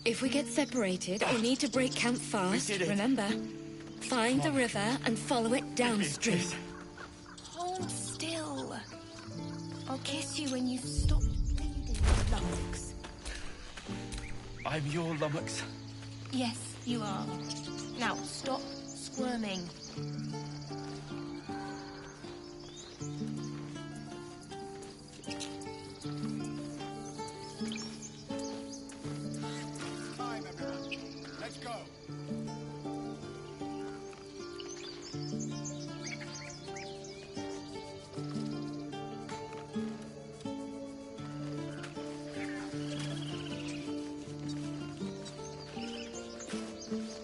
If we get separated or need to break camp fast, remember, find the river and follow it downstream. Hold still. I'll kiss you when you stop bleeding, lummox. I'm your lummox. Yes, you are. Now, stop squirming. Time, everyone. Let's go.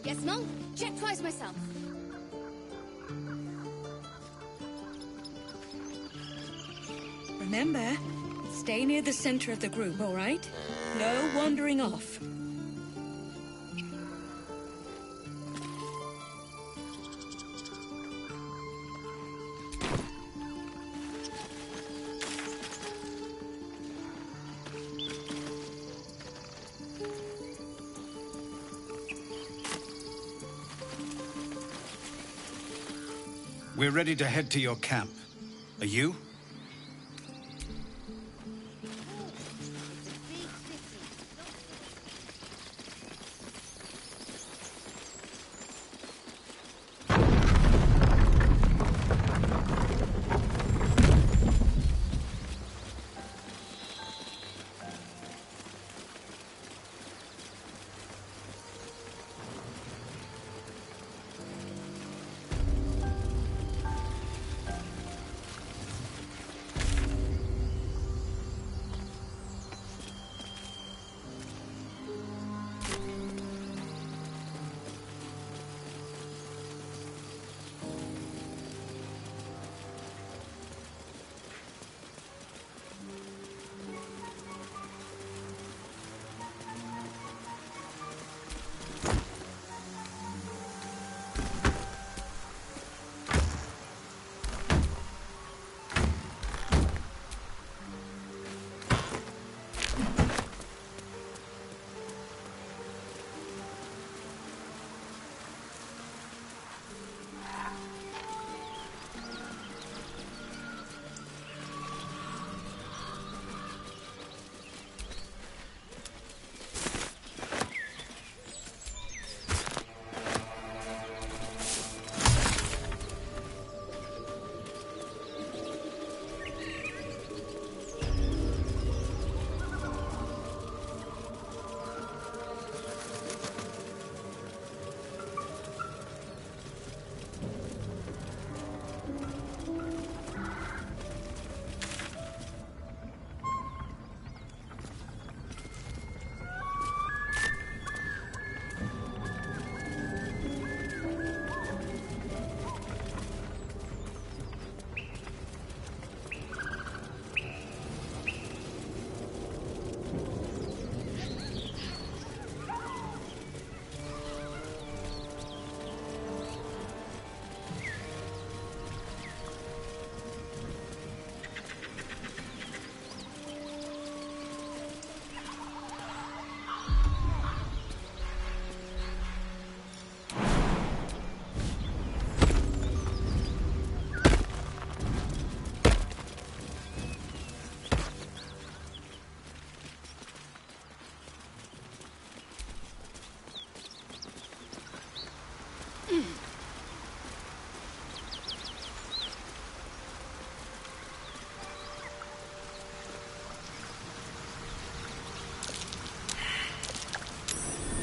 Yes, Monk? Check twice myself. Remember, stay near the center of the group, all right? No wandering off. We're ready to head to your camp. Are you?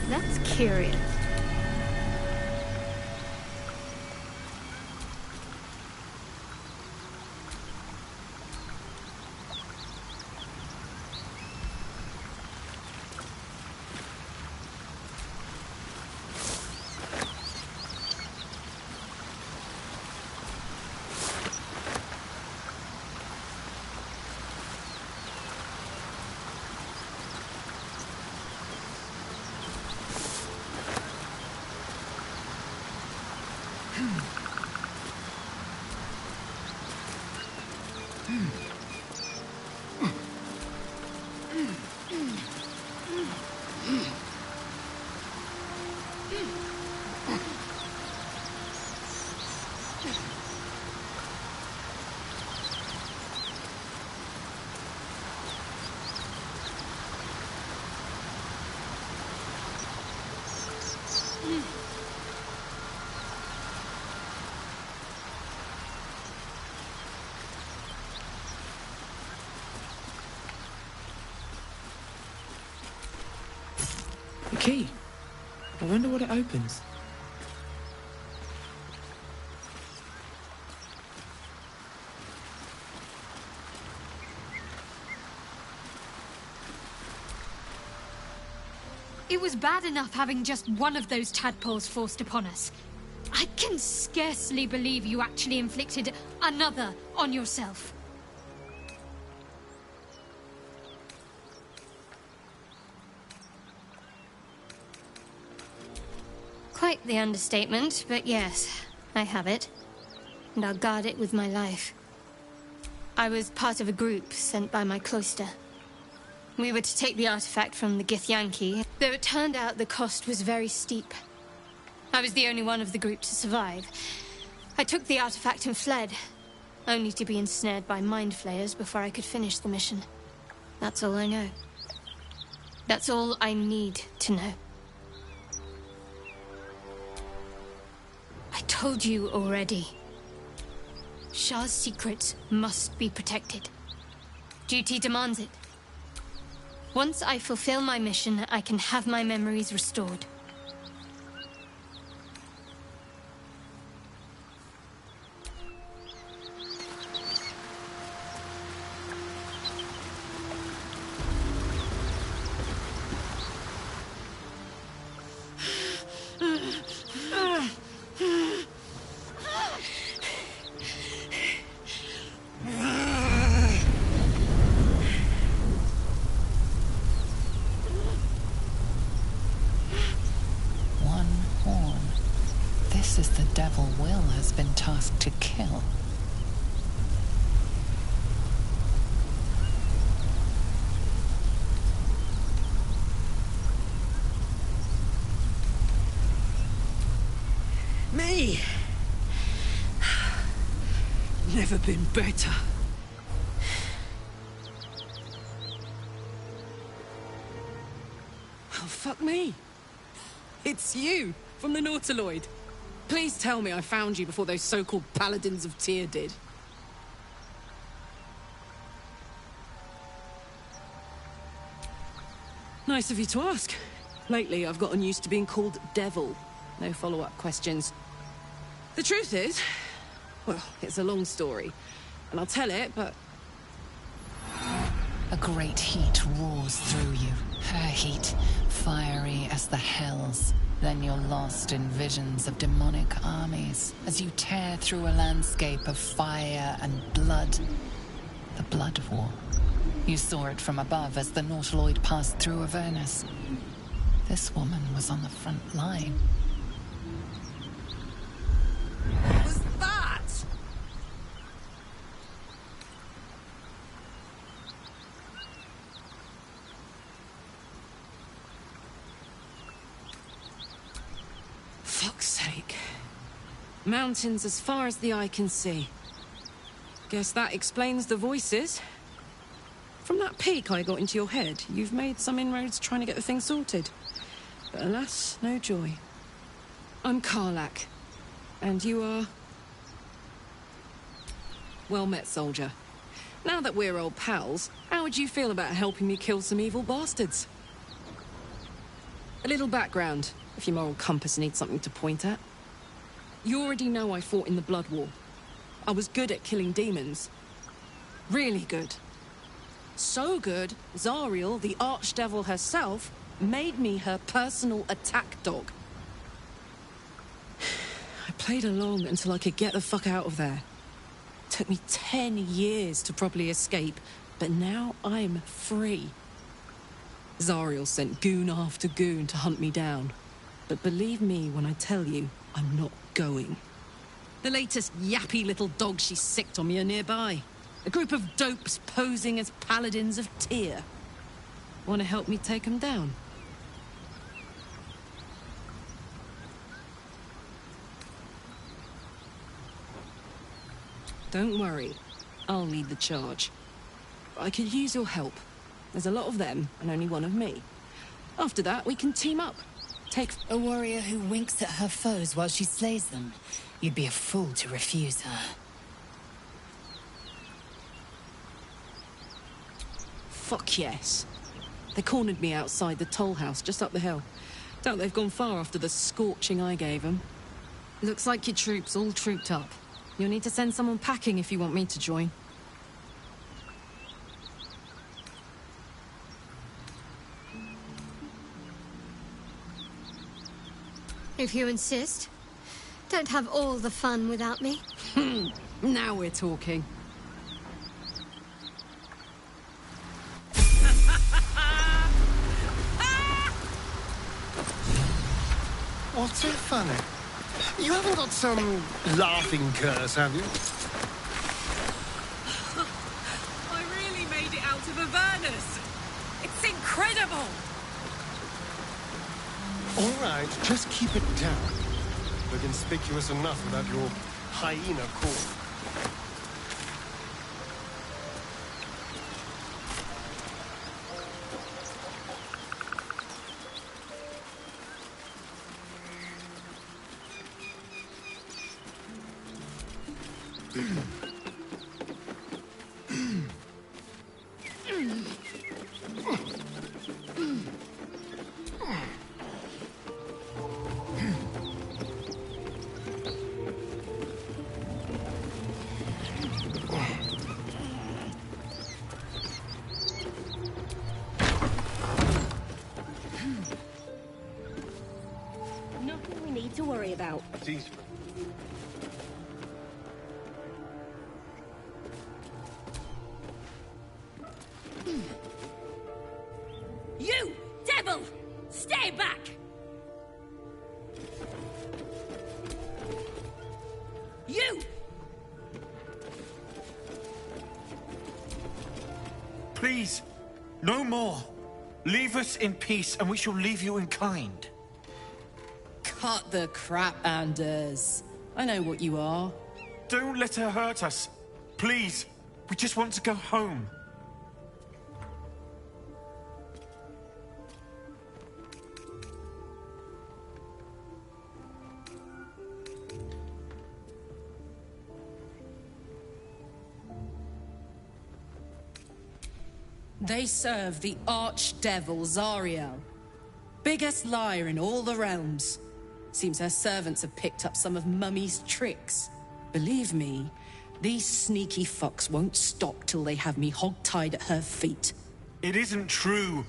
That's curious. The key. I wonder what it opens. It was bad enough having just one of those tadpoles forced upon us. I can scarcely believe you actually inflicted another on yourself. Quite the understatement, but yes, I have it. And I'll guard it with my life. I was part of a group sent by my cloister. We were to take the artifact from the Githyanki, though it turned out the cost was very steep. I was the only one of the group to survive. I took the artifact and fled, only to be ensnared by mind flayers before I could finish the mission. That's all I know. That's all I need to know. I told you already. Shah's secrets must be protected. Duty demands it. Once I fulfill my mission, I can have my memories restored. Tasked to kill. Me? Never been better. Oh, fuck me. It's you, from the Nautiloid. Please tell me I found you before those so-called Paladins of Tyr did. Nice of you to ask. Lately, I've gotten used to being called Devil. No follow-up questions. The truth is, well, it's a long story, and I'll tell it, but... A great heat roars through you. Her heat, fiery as the hells. Then you're lost in visions of demonic armies as you tear through a landscape of fire and blood. The Blood War. You saw it from above as the Nautiloid passed through Avernus. This woman was on the front line. What was that? Fuck's sake. Mountains as far as the eye can see. Guess that explains the voices. From that peek I got into your head, you've made some inroads trying to get the thing sorted. But alas, no joy. I'm Karlach. And you are... Well met, soldier. Now that we're old pals, how would you feel about helping me kill some evil bastards? A little background, if your moral compass needs something to point at. You already know I fought in the Blood War. I was good at killing demons. Really good. So good, Zariel, the Archdevil herself, made me her personal attack dog. I played along until I could get the fuck out of there. Took me 10 years to properly escape, but now I'm free. Zariel sent goon after goon to hunt me down. But believe me when I tell you, I'm not going. The latest yappy little dogs she sicked on me are nearby. A group of dopes posing as Paladins of Tyr. Want to help me take them down? Don't worry, I'll lead the charge. I could use your help. There's a lot of them, and only one of me. After that, we can team up. Take... A warrior who winks at her foes while she slays them. You'd be a fool to refuse her. Fuck yes. They cornered me outside the toll house just up the hill. Doubt they've gone far after the scorching I gave them. Looks like your troops all trooped up. You'll need to send someone packing if you want me to join. If you insist. Don't have all the fun without me. Now we're talking. What's so funny? You haven't got some laughing curse, have you? I really made it out of Avernus. It's incredible. All right, just keep it down. We're conspicuous enough without your hyena call. Nothing we need to worry about. You, devil! Stay back! You! Please, no more. Leave us in peace, and we shall leave you in kind. Cut the crap, Anders. I know what you are. Don't let her hurt us. Please, we just want to go home. They serve the archdevil Zariel. Biggest liar in all the realms. Seems her servants have picked up some of Mummy's tricks. Believe me, these sneaky fucks won't stop till they have me hog-tied at her feet. It isn't true.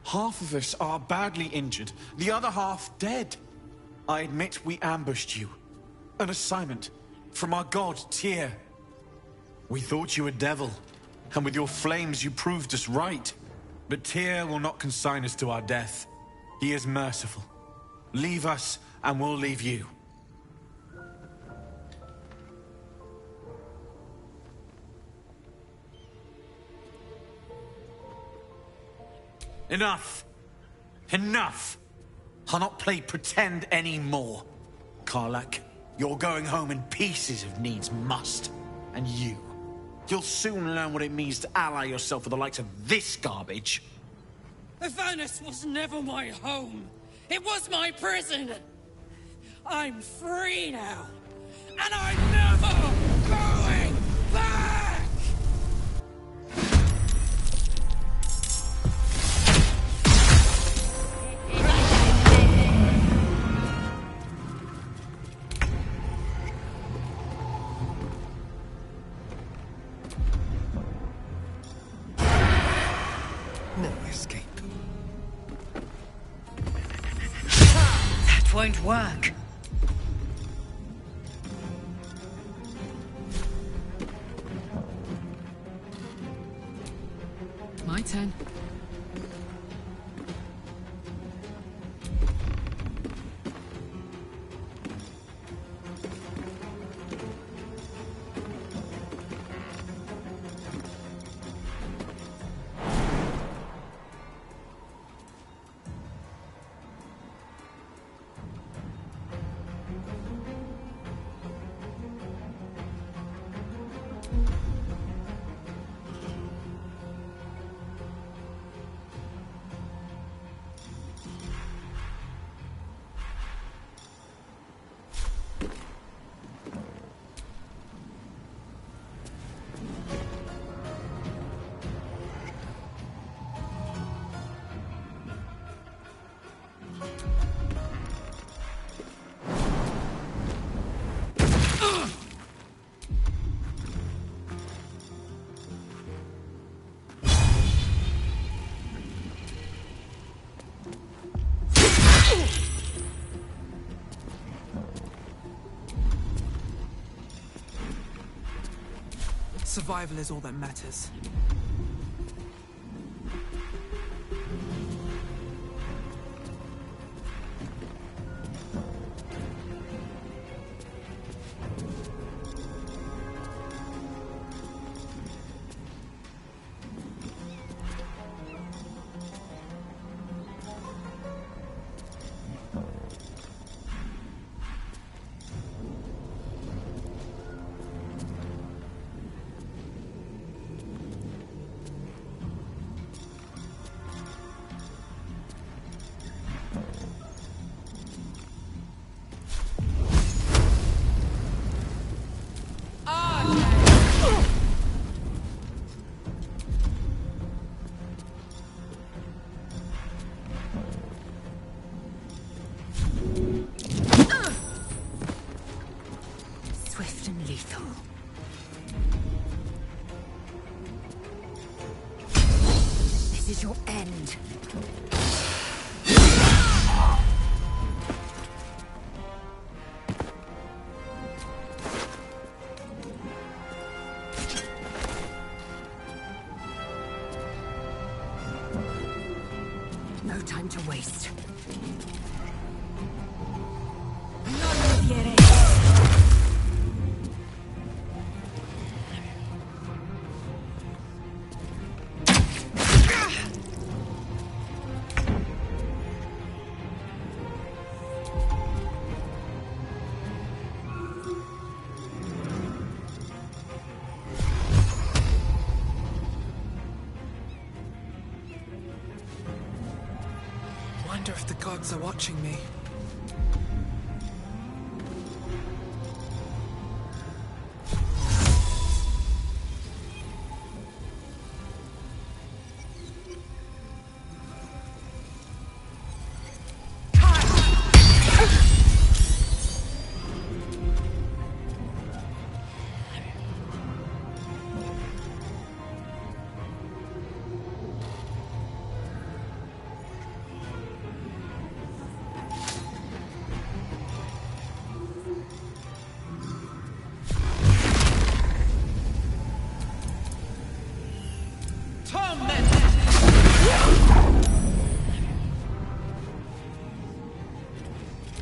Half of us are badly injured, the other half dead. I admit we ambushed you. An assignment from our god, Tyr. We thought you a devil, and with your flames you proved us right. But Tyr will not consign us to our death. He is merciful. Leave us, and we'll leave you. Enough! Enough! I'll not play pretend anymore. Karlach, you're going home in pieces if needs must. And you'll soon learn what it means to ally yourself with the likes of this garbage. Avernus was never my home. It was my prison. I'm free now. And I'm never going back! No escape. That won't work. My turn. Survival is all that matters. Swift and lethal. This is your end. No time to waste. Wonder if the gods are watching me.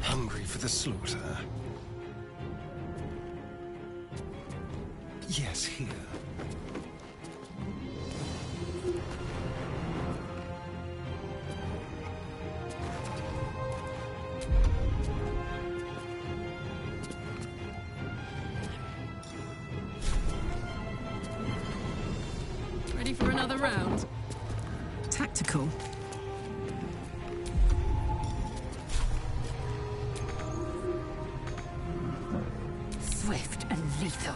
Hungry for the slaughter? Yes, here. Ready for another round? Tactical. Swift and lethal.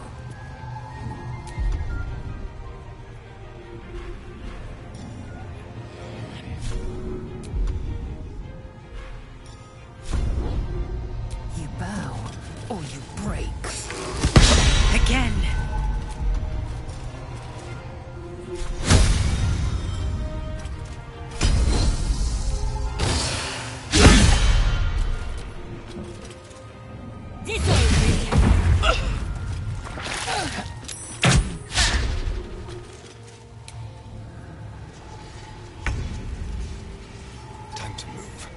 You bow, or you break. Again. Time to move.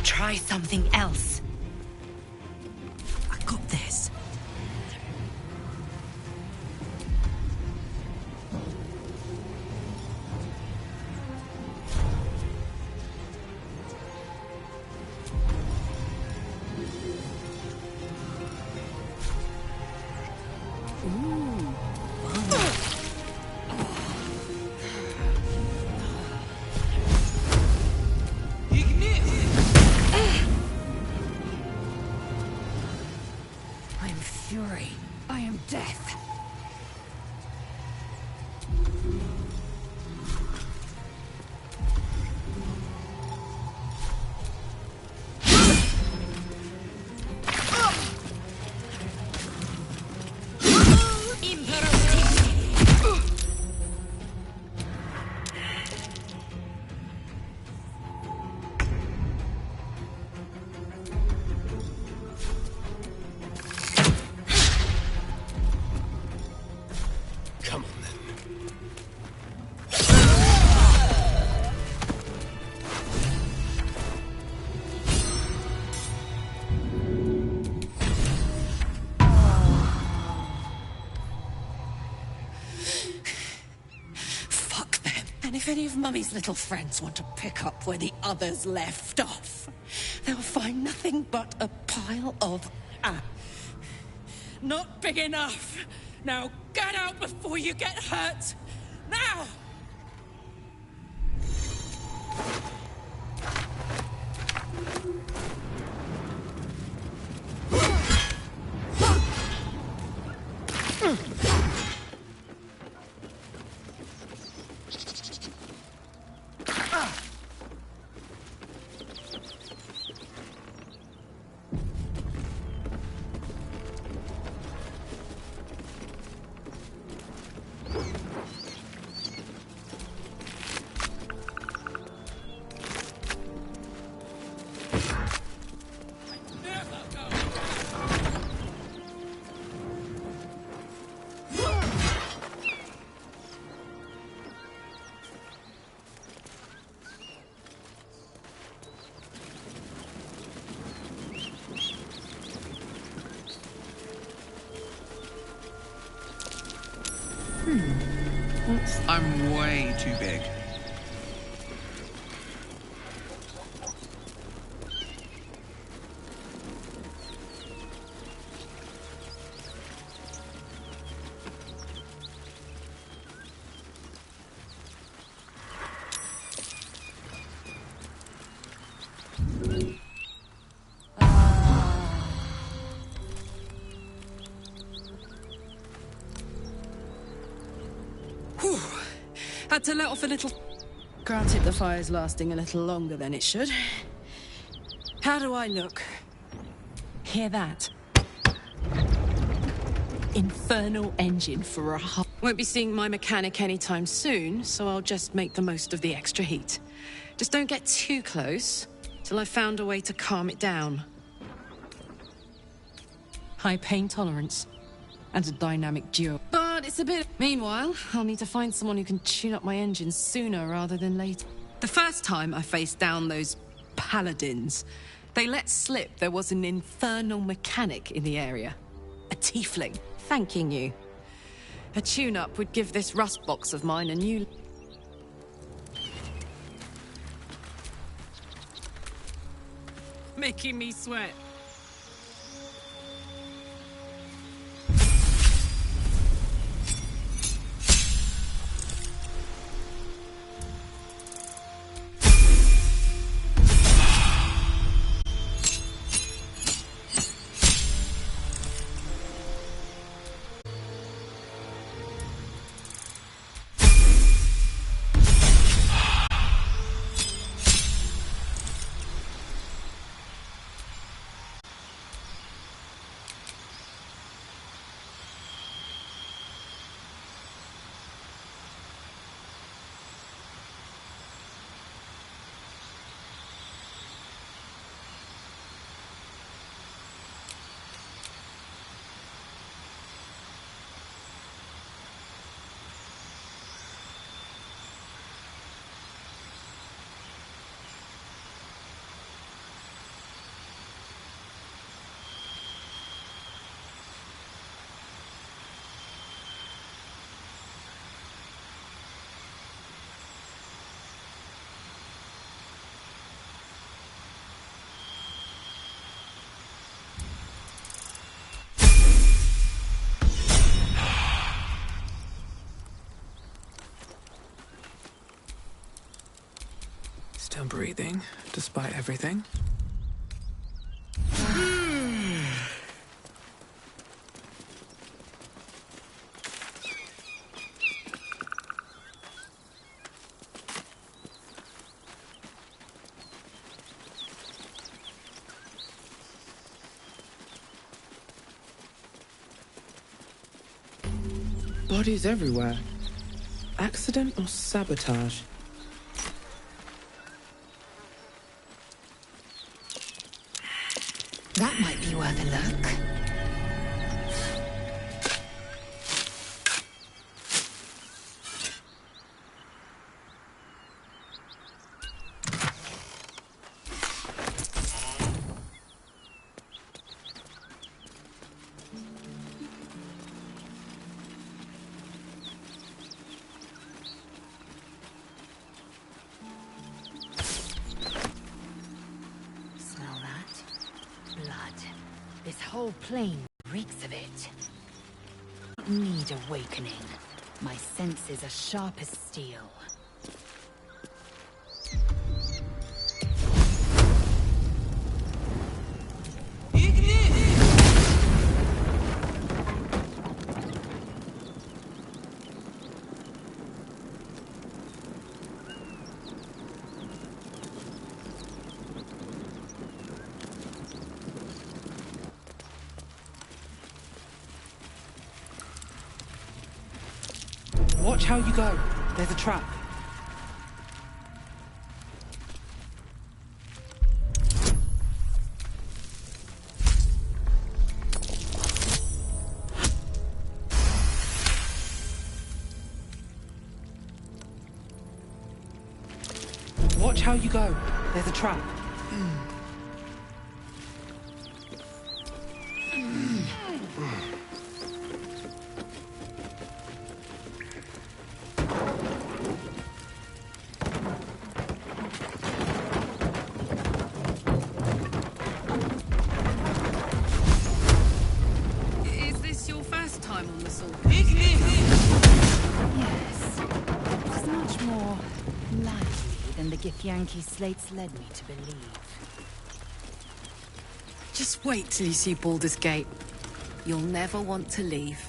Try something else. I got this. And if any of Mummy's little friends want to pick up where the others left off, they'll find nothing but a pile of not big enough. Now get out before you get hurt. Now! I'm way too big. Had to let off a little... Granted, the fire's lasting a little longer than it should. How do I look? Hear that? Infernal engine for a Won't be seeing my mechanic anytime soon, so I'll just make the most of the extra heat. Just don't get too close, till I've found a way to calm it down. High pain tolerance. And a dynamic duo. But it's a bit... Meanwhile, I'll need to find someone who can tune up my engine sooner rather than later. The first time I faced down those paladins, they let slip there was an infernal mechanic in the area. A tiefling, thanking you. A tune-up would give this rust box of mine a new... Making me sweat. Still breathing, despite everything. Bodies everywhere. Accident or sabotage? That might be worth a look. whole plain reeks of it. Need awakening. My senses are sharp as steel. Watch how you go. There's a trap. Watch how you go. There's a trap. Is this your first time on the sword? Yes. It's much more lively than the Githyanki slates led me to believe. Just wait till you see Baldurs Gate. You'll never want to leave.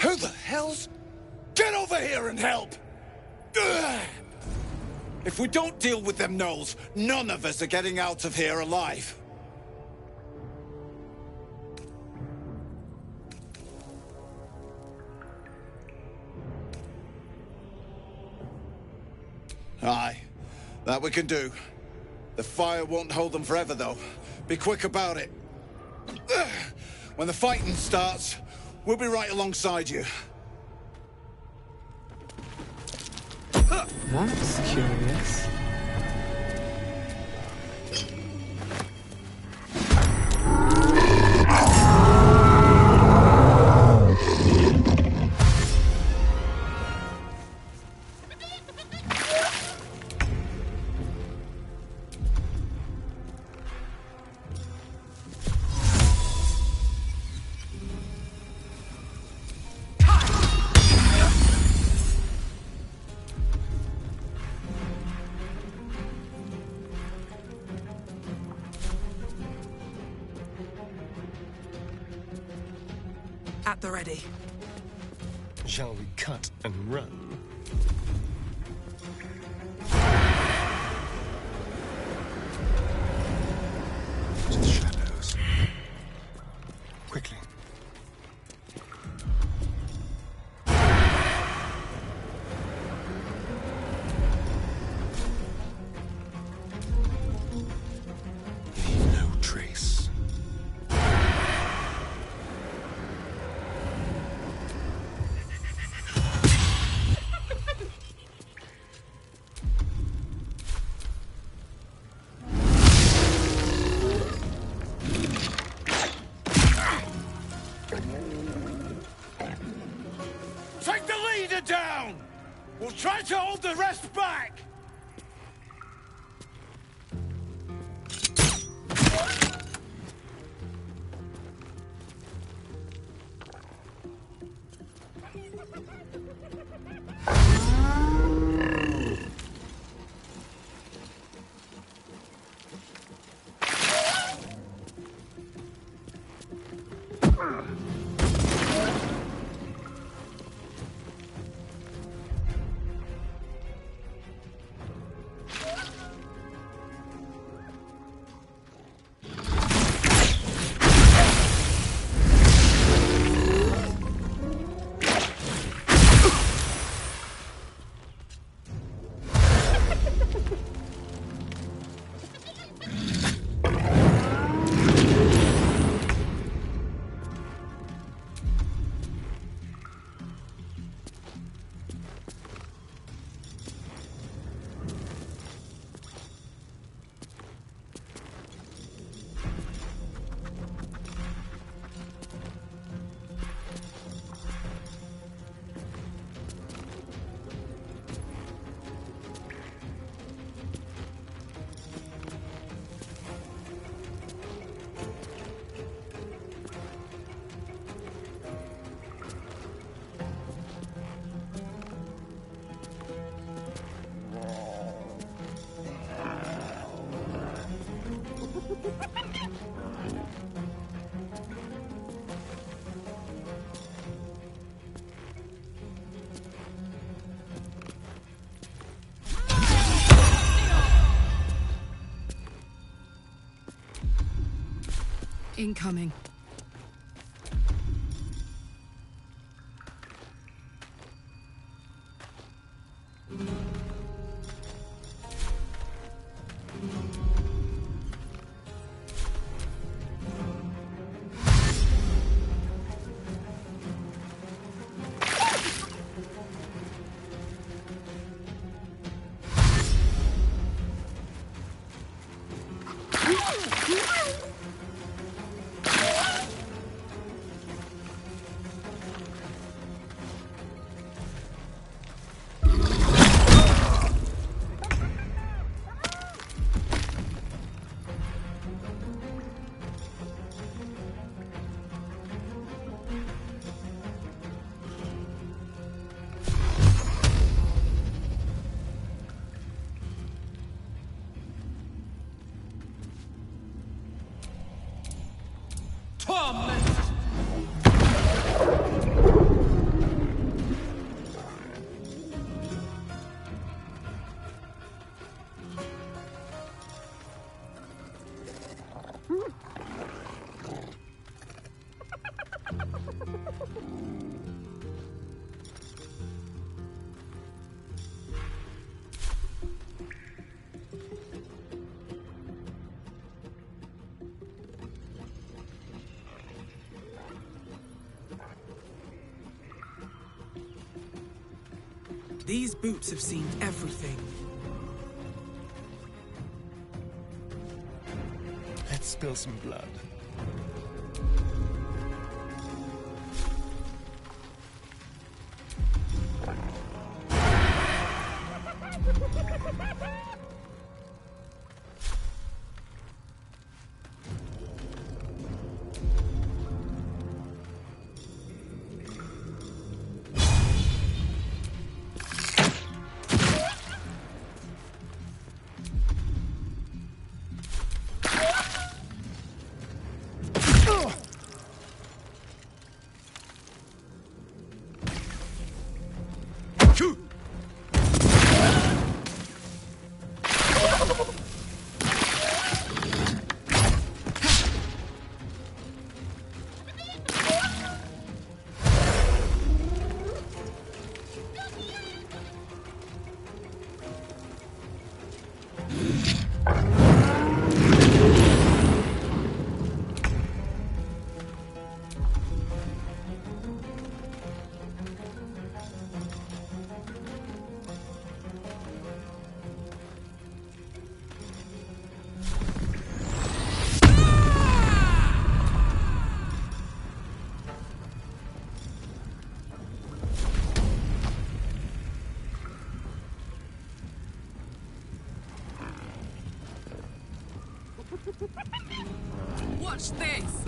Who the hell's... Get over here and help! If we don't deal with them gnolls, none of us are getting out of here alive. Aye, that we can do. The fire won't hold them forever, though. Be quick about it. When the fighting starts, we'll be right alongside you. That's curious. At the ready. Shall we cut and run? To the shadows. Quickly. Leave no trace. Try to hold the rest back! Incoming. These boots have seen everything. Let's spill some blood. Watch this!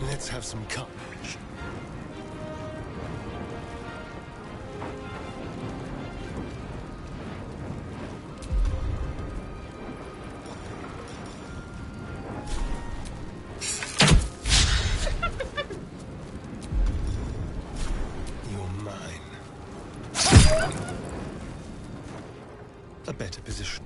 Let's have some carnage. You're mine. A better position.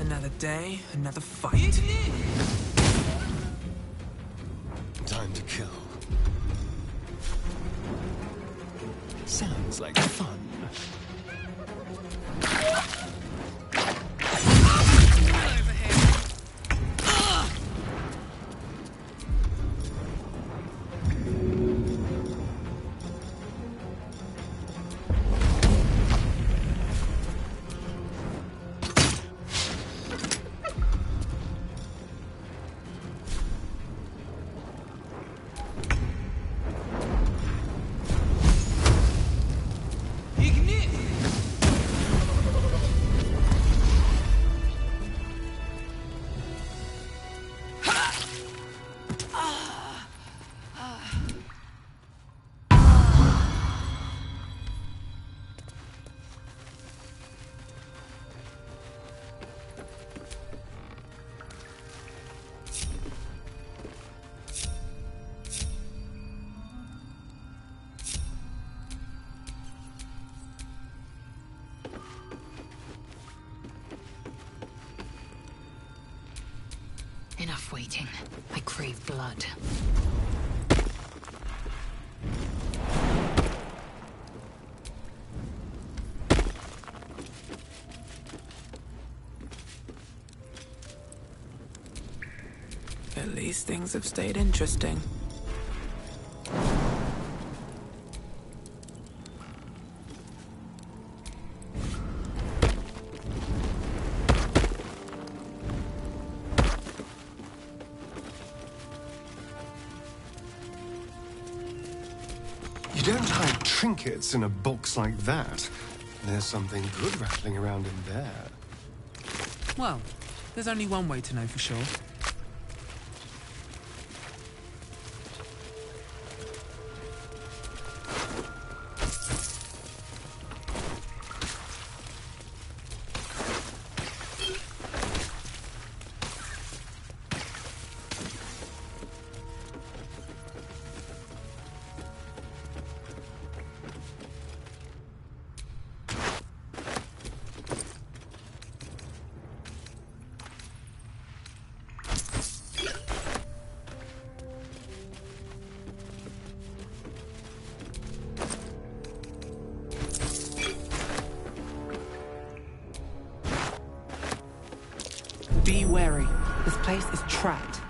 Another day, another fight. Time to kill. Sounds like fun. Enough waiting. I crave blood. At least things have stayed interesting. You don't hide trinkets in a box like that. There's something good rattling around in there. Well, there's only one way to know for sure. Be wary. This place is trapped.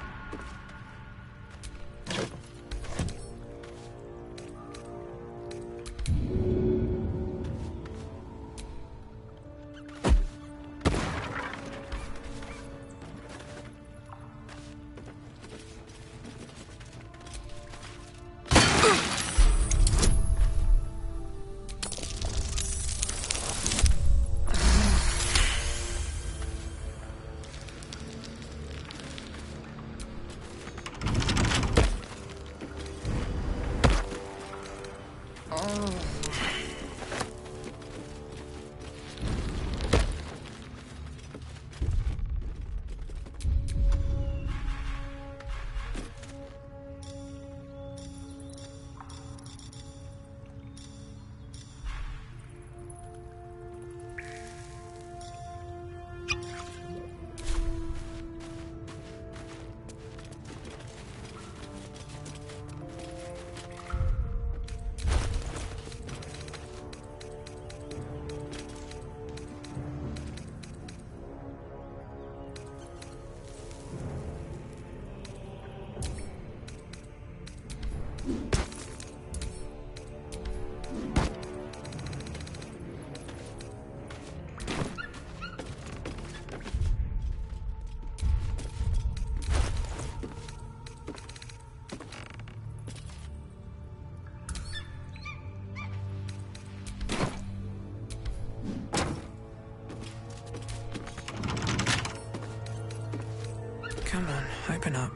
Come on, open up.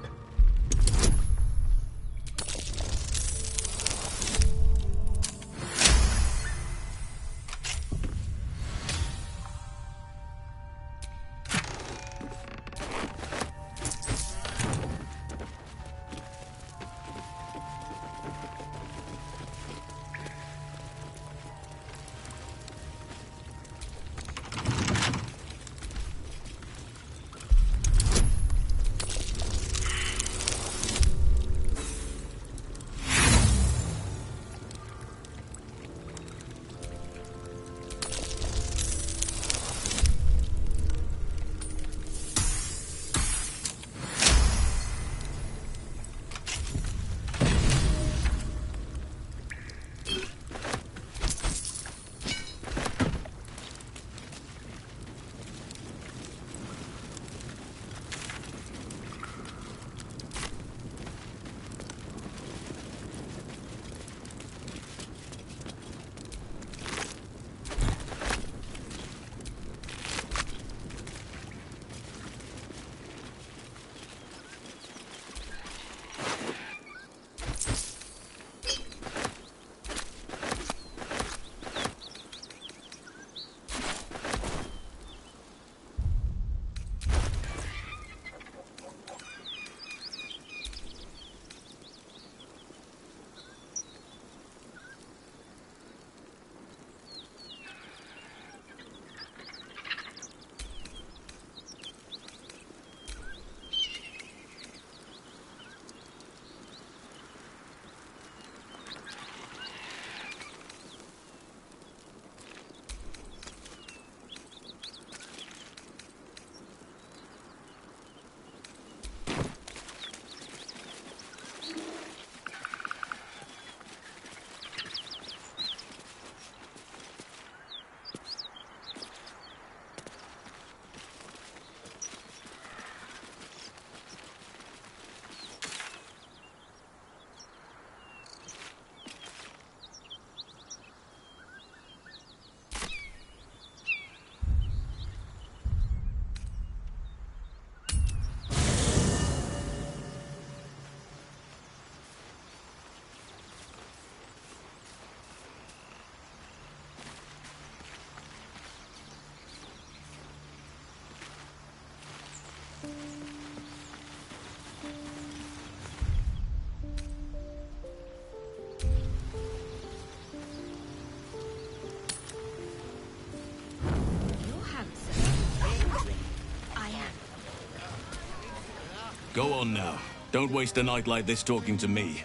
Go on now. Don't waste a night like this talking to me.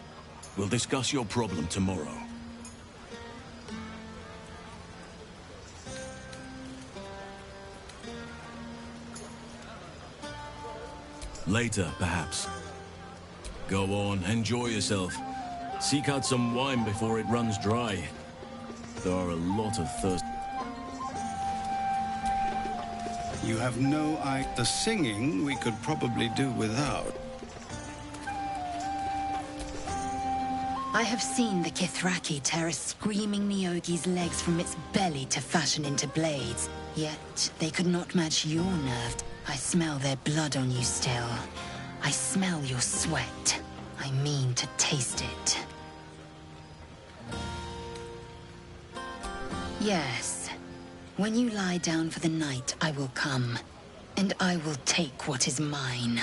We'll discuss your problem tomorrow. Later, perhaps. Go on, enjoy yourself. Seek out some wine before it runs dry. There are a lot of thirst. You have no idea. The singing we could probably do without. I have seen the Kithraki tear a screaming Neogi's legs from its belly to fashion into blades. Yet they could not match your nerve. I smell their blood on you still. I smell your sweat. I mean to taste it. Yes. When you lie down for the night, I will come. And I will take what is mine.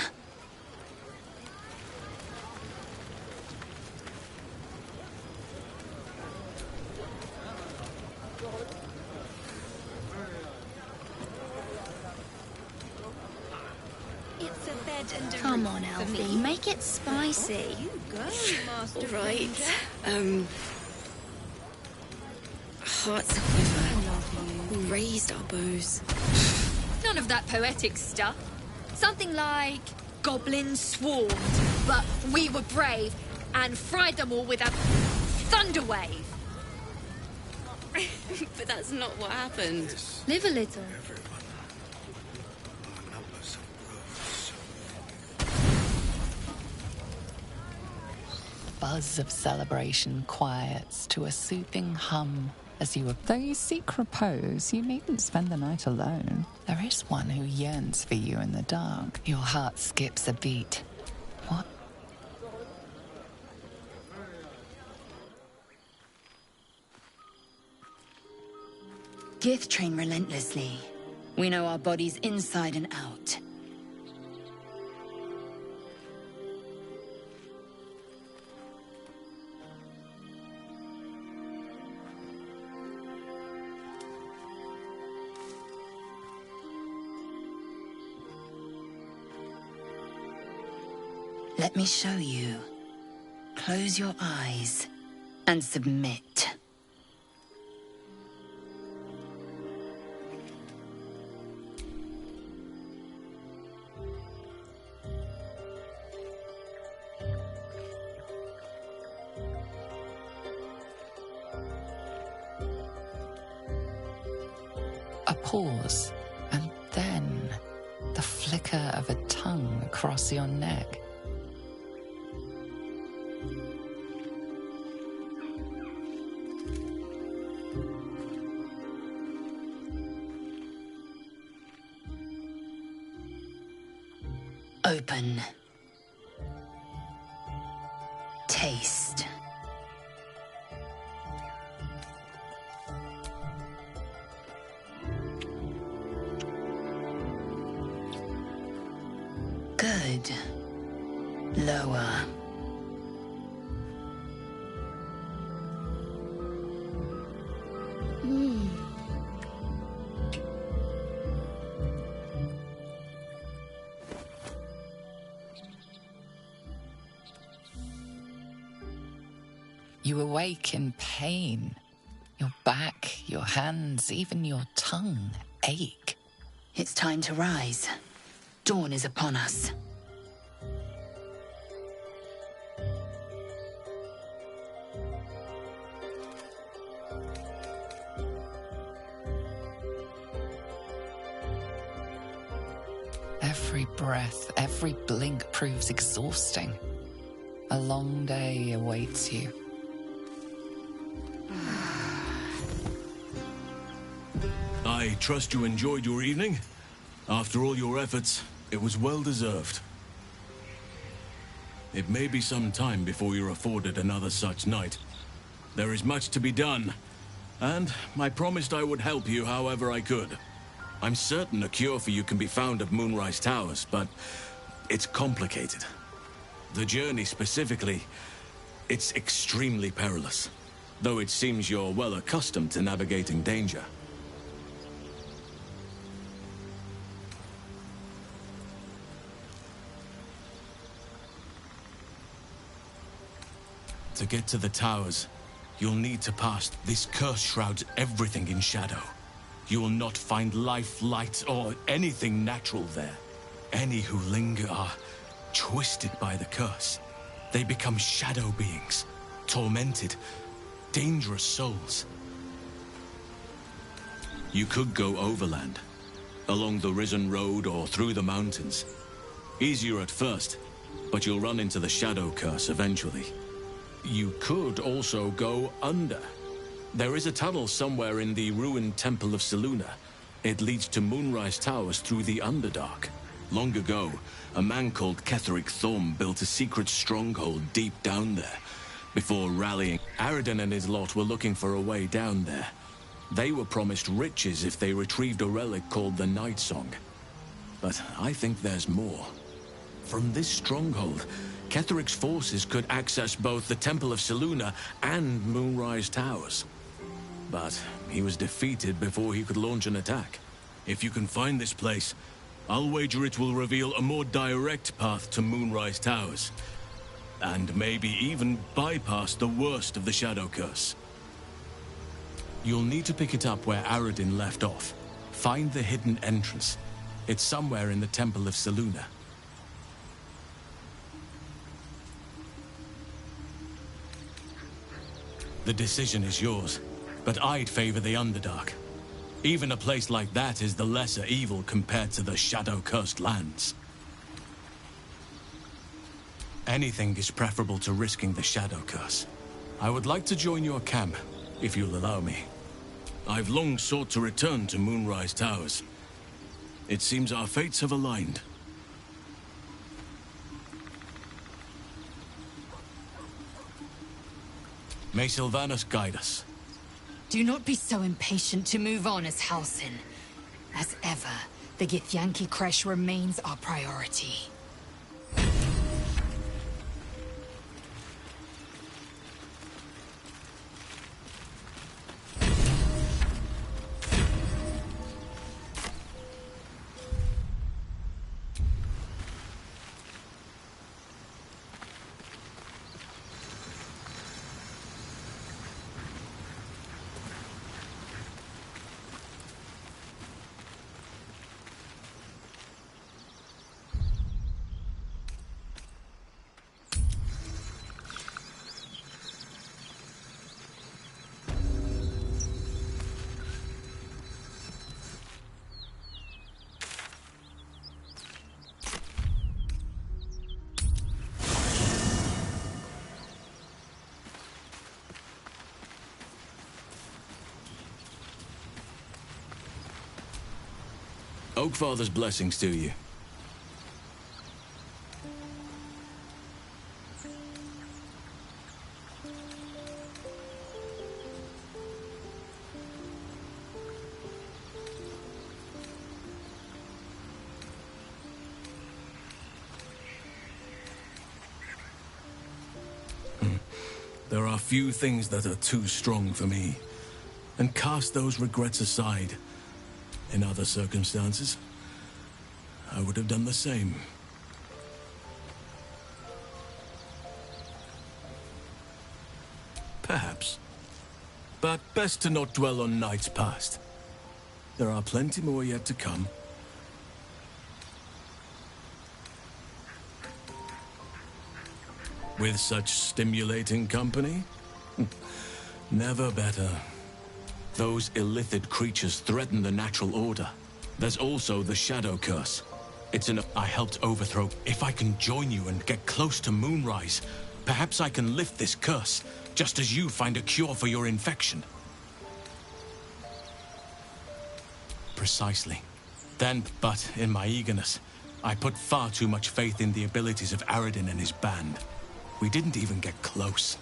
Come on, Alfie, make it spicy. You go, Master. All right. Hearts a quiver. We raised our bows. None of that poetic stuff. Something like goblins swarmed, but we were brave and fried them all with a thunder wave. But that's not what happened. Live a little. Buzz of celebration quiets to a soothing hum as you... Though you seek repose, you needn't spend the night alone. There is one who yearns for you in the dark. Your heart skips a beat. What? Gith train relentlessly. We know our bodies inside and out. Let me show you. Close your eyes and submit. A pause, and then the flicker of a tongue across your neck. Open. Taste. Good. Lower. You awake in pain. Your back, your hands, even your tongue ache. It's time to rise. Dawn is upon us. Every breath, every blink proves exhausting. A long day awaits you. I trust you enjoyed your evening. After all your efforts, it was well deserved. It may be some time before you're afforded another such night. There is much to be done, and I promised I would help you however I could. I'm certain a cure for you can be found at Moonrise Towers, but it's complicated. The journey specifically, it's extremely perilous, though it seems you're well accustomed to navigating danger. To get to the towers, you'll need to pass. This curse shrouds everything in shadow. You will not find life, light, or anything natural there. Any who linger are twisted by the curse. They become shadow beings, tormented, dangerous souls. You could go overland, along the Risen Road or through the mountains. Easier at first, but you'll run into the shadow curse eventually. You could also go under. There is a tunnel somewhere in the ruined Temple of Selûne. It leads to Moonrise Towers through the Underdark. Long ago, a man called Ketheric Thorm built a secret stronghold deep down there. Before rallying, Aradin and his lot were looking for a way down there. They were promised riches if they retrieved a relic called the Night Song. But I think there's more. From this stronghold, Ketheric's forces could access both the Temple of Selûne and Moonrise Towers. But he was defeated before he could launch an attack. If you can find this place, I'll wager it will reveal a more direct path to Moonrise Towers. And maybe even bypass the worst of the Shadow Curse. You'll need to pick it up where Aradin left off. Find the hidden entrance. It's somewhere in the Temple of Selûne. The decision is yours, but I'd favor the Underdark. Even a place like that is the lesser evil compared to the shadow-cursed lands. Anything is preferable to risking the shadow curse. I would like to join your camp, if you'll allow me. I've long sought to return to Moonrise Towers. It seems our fates have aligned. May Sylvanas guide us. Do not be so impatient to move on as Halsin. As ever, the Githyanki Kresh remains our priority. Oakfather's blessings to you. There are few things that are too strong for me. And cast those regrets aside. In other circumstances, I would have done the same. Perhaps. But best to not dwell on nights past. There are plenty more yet to come. With such stimulating company? Never better. Those illithid creatures threaten the natural order. There's also the Shadow Curse. It's an I helped overthrow. If I can join you and get close to Moonrise, perhaps I can lift this curse, just as you find a cure for your infection. Precisely. Then, but in my eagerness, I put far too much faith in the abilities of Aradin and his band. We didn't even get close.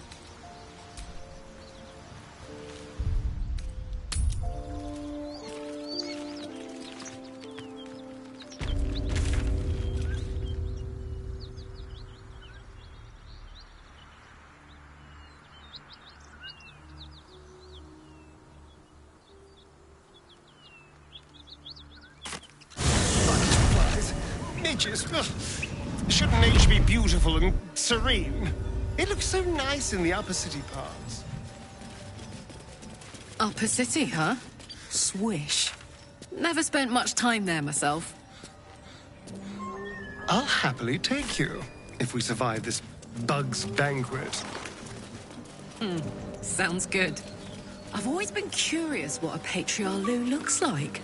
Shouldn't nature be beautiful and serene? It looks so nice in the upper city parts. Upper City, huh? Swish. Never spent much time there myself. I'll happily take you, if we survive this bug's banquet. Sounds good. I've always been curious what a patriarch looks like.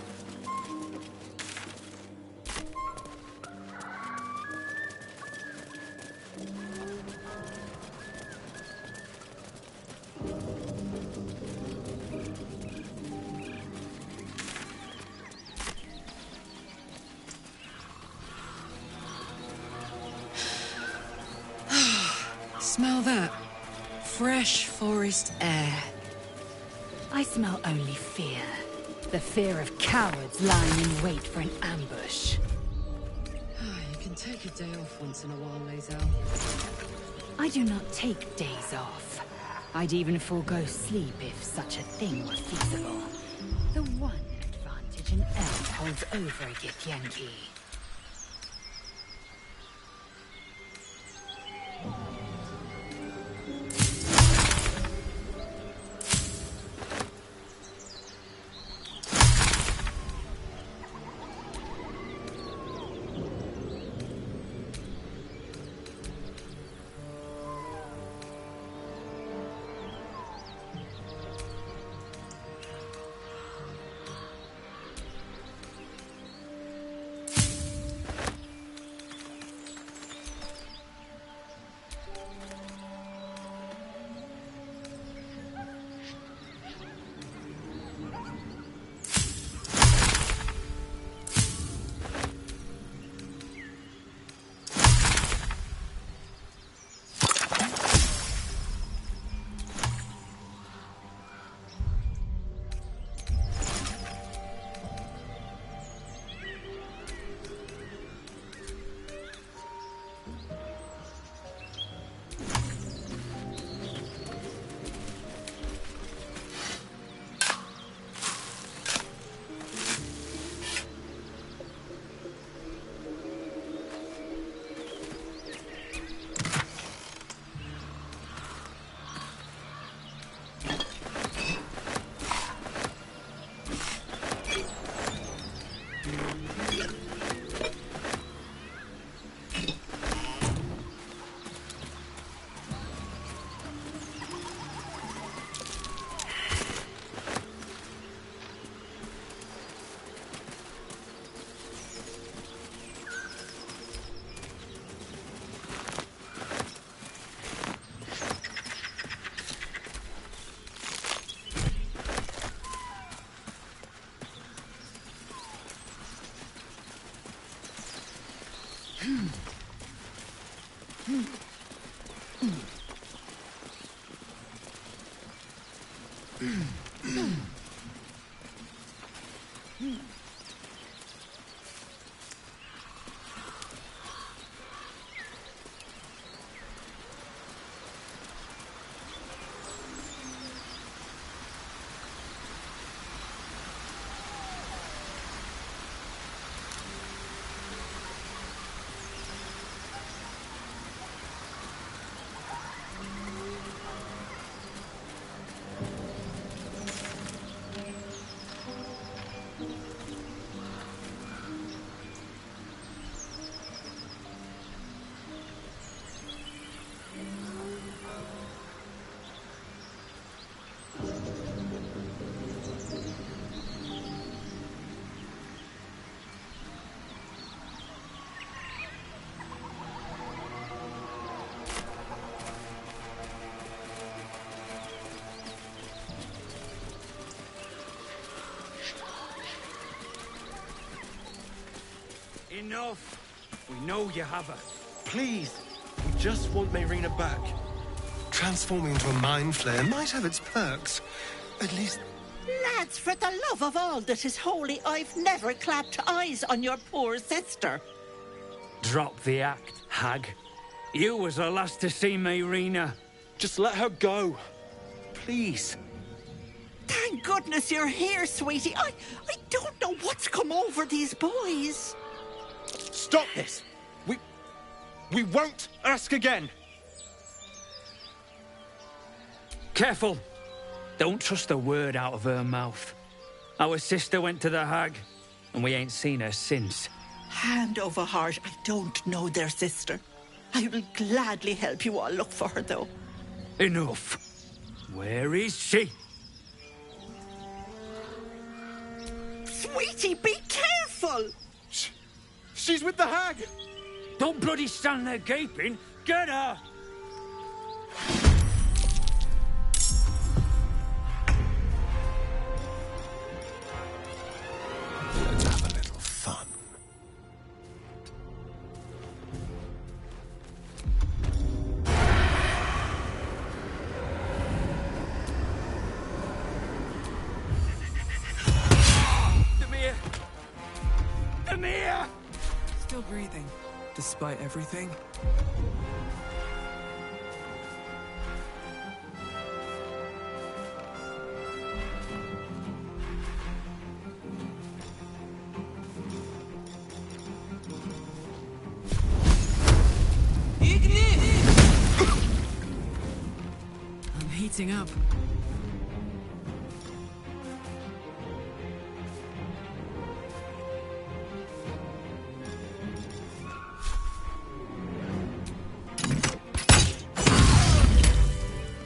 Smell that. Fresh forest air. I smell only fear. The fear of cowards lying in wait for an ambush. You can take a day off once in a while, Lae'zel. I do not take days off. I'd even forego sleep if such a thing were feasible. The one advantage an elf holds over a Githyanki. Enough! We know you have her. Please, we just want Mayrina back. Transforming into a mind flayer might have its perks. At least... Lads, for the love of all that is holy, I've never clapped eyes on your poor sister. Drop the act, hag. You was the last to see Mayrina. Just let her go. Please. Thank goodness you're here, sweetie. I don't know what's come over these boys. Stop this! We won't ask again! Careful! Don't trust a word out of her mouth. Our sister went to the hag, and we ain't seen her since. Hand over heart, I don't know their sister. I will gladly help you all look for her, though. Enough. Where is she? Sweetie, be careful! She's with the hag! Don't bloody stand there gaping. Get her! Let's have a little fun. Demir! Demir! Still breathing, despite everything. I'm heating up.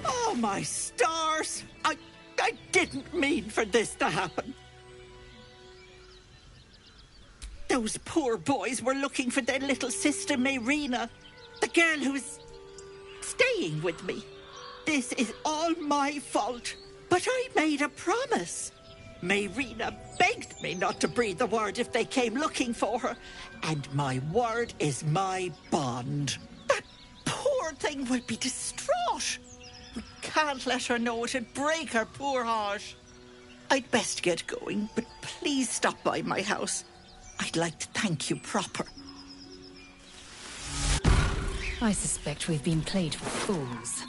Oh, my stars! I didn't mean for this to happen. Those poor boys were looking for their little sister, Mayrina, the girl who's staying with me. This is all my fault, but I made a promise. Mayrina begged me not to breathe a word if they came looking for her, and my word is my bond. That poor thing will be distraught. We can't let her know. It'd break her poor heart. I'd best get going, but please stop by my house. I'd like to thank you proper. I suspect we've been played for fools.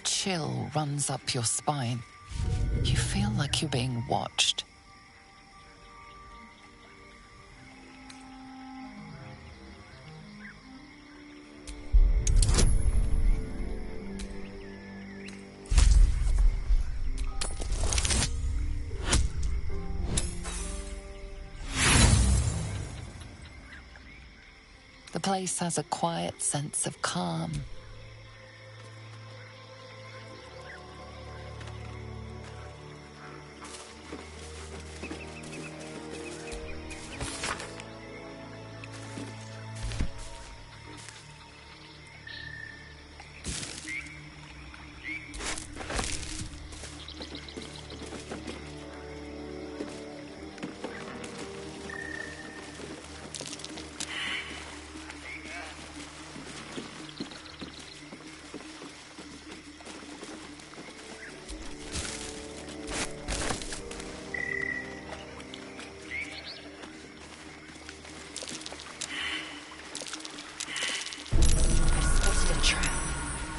Chill runs up your spine. You feel like you're being watched. The place has a quiet sense of calm.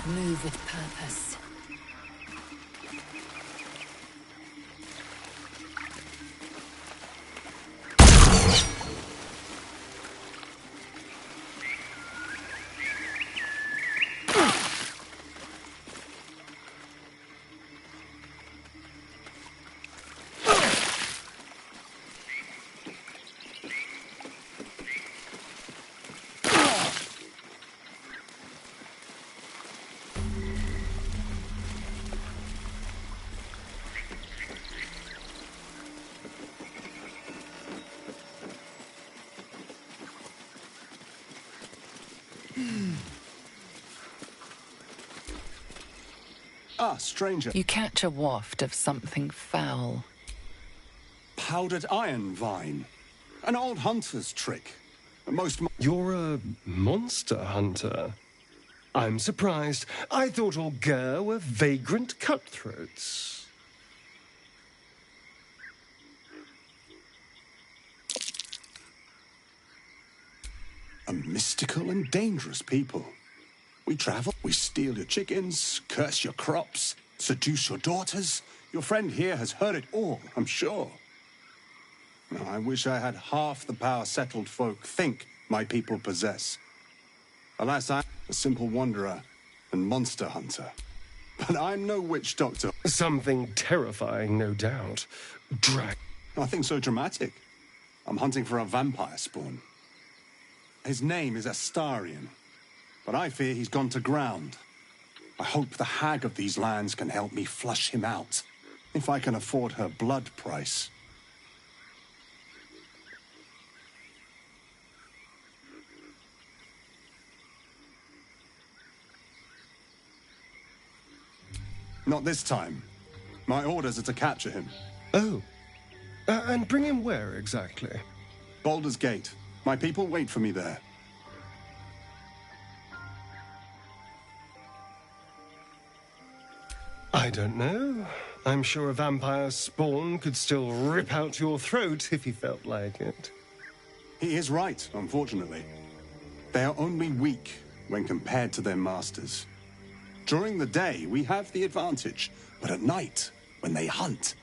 Move with purpose. Ah, stranger. You catch a waft of something foul. Powdered iron vine. An old hunter's trick. You're a monster hunter. I'm surprised. I thought all Ger were vagrant cutthroats. A mystical and dangerous people. We travel, we steal your chickens, curse your crops, seduce your daughters. Your friend here has heard it all, I'm sure. Now, I wish I had half the power settled folk think my people possess. Alas, I'm a simple wanderer and monster hunter. But I'm no witch doctor. Something terrifying, no doubt. Nothing so dramatic. I'm hunting for a vampire spawn. His name is Astarion, but I fear he's gone to ground. I hope the hag of these lands can help me flush him out, if I can afford her blood price. Not this time. My orders are to capture him. Oh. And bring him where, exactly? Baldurs Gate. My people wait for me there. I don't know. I'm sure a vampire spawn could still rip out your throat if he felt like it. He is right, unfortunately. They are only weak when compared to their masters. During the day, we have the advantage, but at night, when they hunt,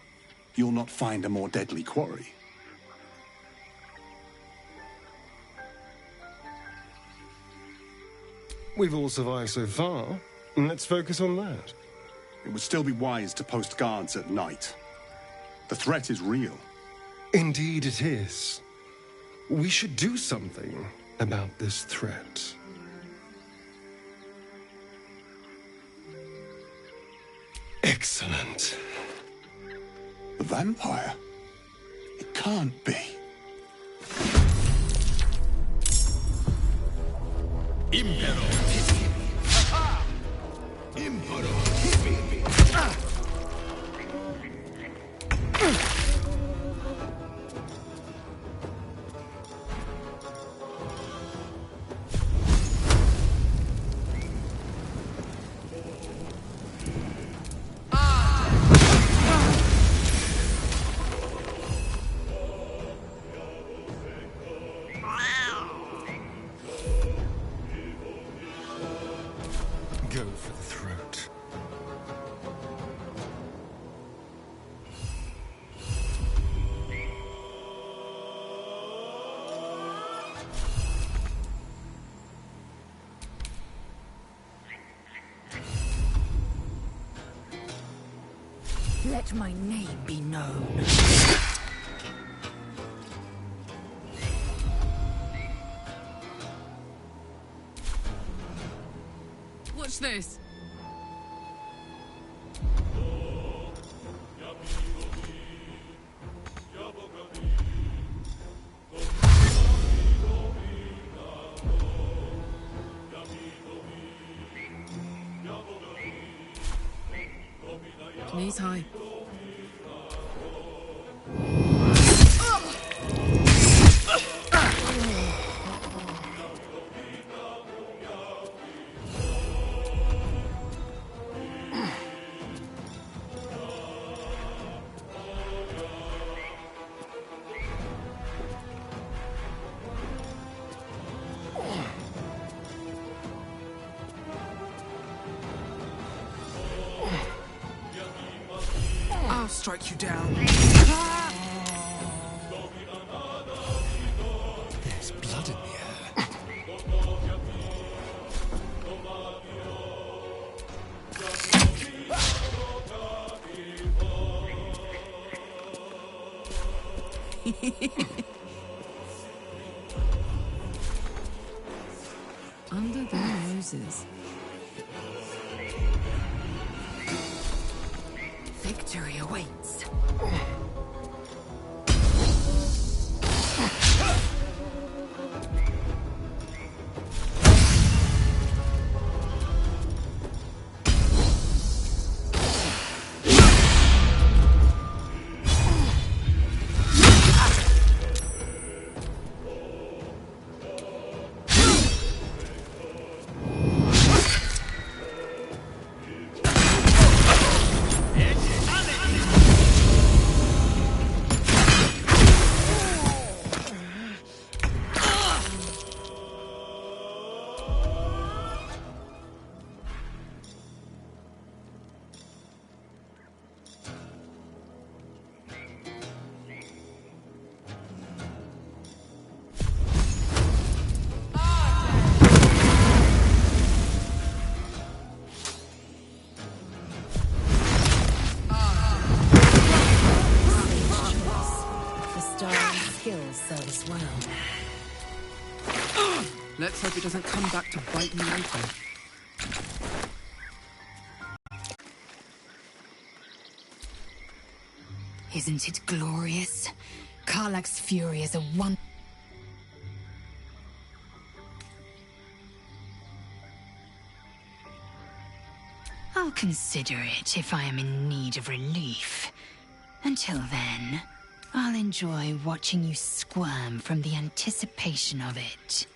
you'll not find a more deadly quarry. We've all survived so far. Let's focus on that. It would still be wise to post guards at night. The threat is real. Indeed it is. We should do something about this threat. Excellent. The vampire? It can't be. Impero. Impero. Go for the throat. Let my name be known. Watch this. Knees high. I'll strike you down. There's blood in the air. Under their noses. Victory awaits. Let's hope it doesn't come back to bite me later. Isn't it glorious? Karlach's fury is a one. I'll consider it if I am in need of relief. Until then, I'll enjoy watching you squirm from the anticipation of it.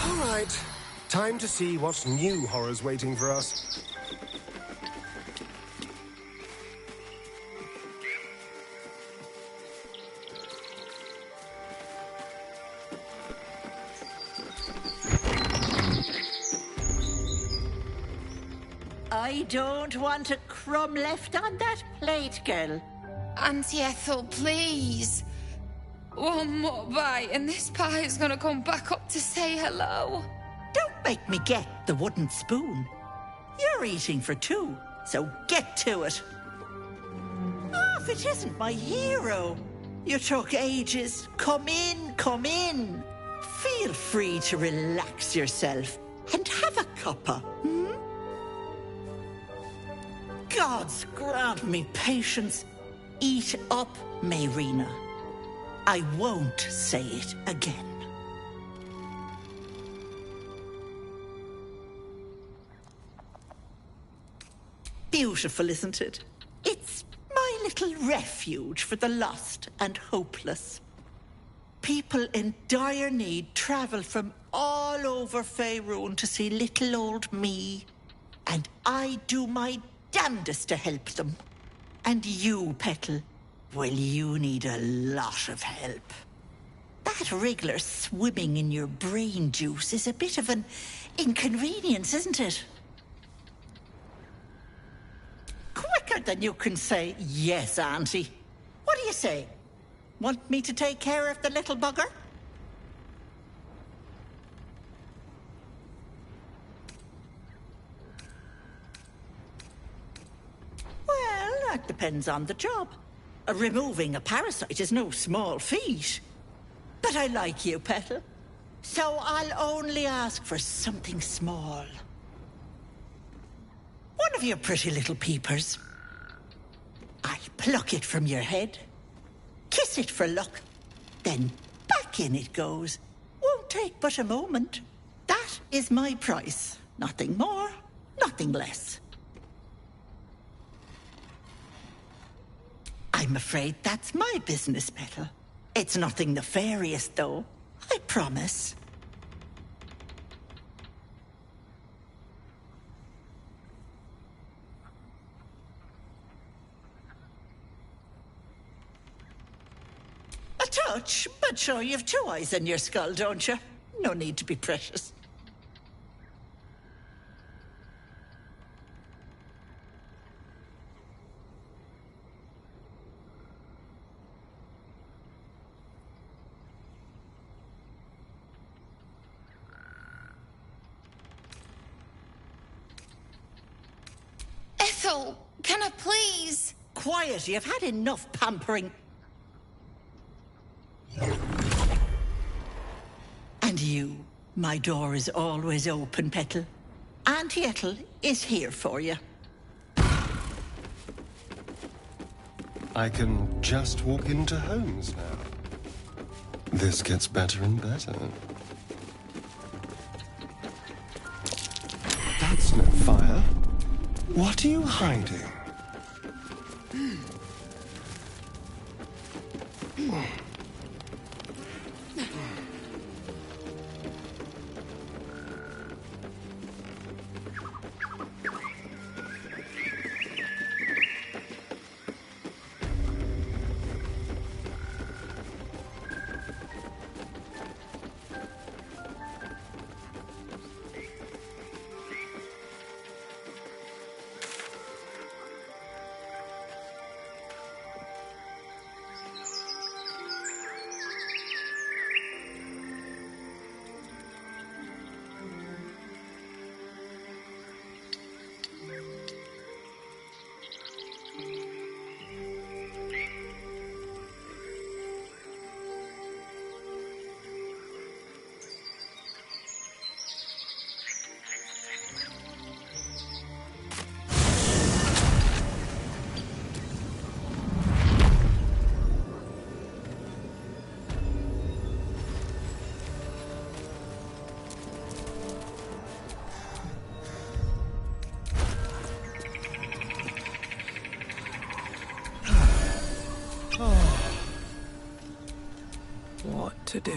All right. Time to see what new horror's waiting for us. I don't want a crumb left on that plate, girl. Auntie Ethel, please. One more bite and this pie is gonna come back up to say hello. Don't make me get the wooden spoon. You're eating for two, so get to it. Oh, if it isn't my hero. You took ages. Come in, come in. Feel free to relax yourself and have a cuppa, hmm? Gods grant me patience. Eat up, Mayrina. I won't say it again. Beautiful, isn't it? It's my little refuge for the lost and hopeless. People in dire need travel from all over Faerun to see little old me. And I do my damnedest to help them. And you, Petal, well, you need a lot of help. That wriggler swimming in your brain juice is a bit of an inconvenience, isn't it? Quicker than you can say, yes, Auntie. What do you say? Want me to take care of the little bugger? Well, that depends on the job. Removing a parasite is no small feat. But I like you, Petal. So I'll only ask for something small. One of your pretty little peepers. I'll pluck it from your head, kiss it for luck, then back in it goes. Won't take but a moment. That is my price. Nothing more, nothing less. I'm afraid that's my business, Petal. It's nothing nefarious, though. I promise. A touch, but sure you've two eyes in your skull, don't you? No need to be precious. Ethel, can I please? Quiet, you've had enough pampering. And you, my door is always open, Petal. Auntie Ethel is here for you. I can just walk into homes now. This gets better and better. That's no fire. What are you hiding? to do.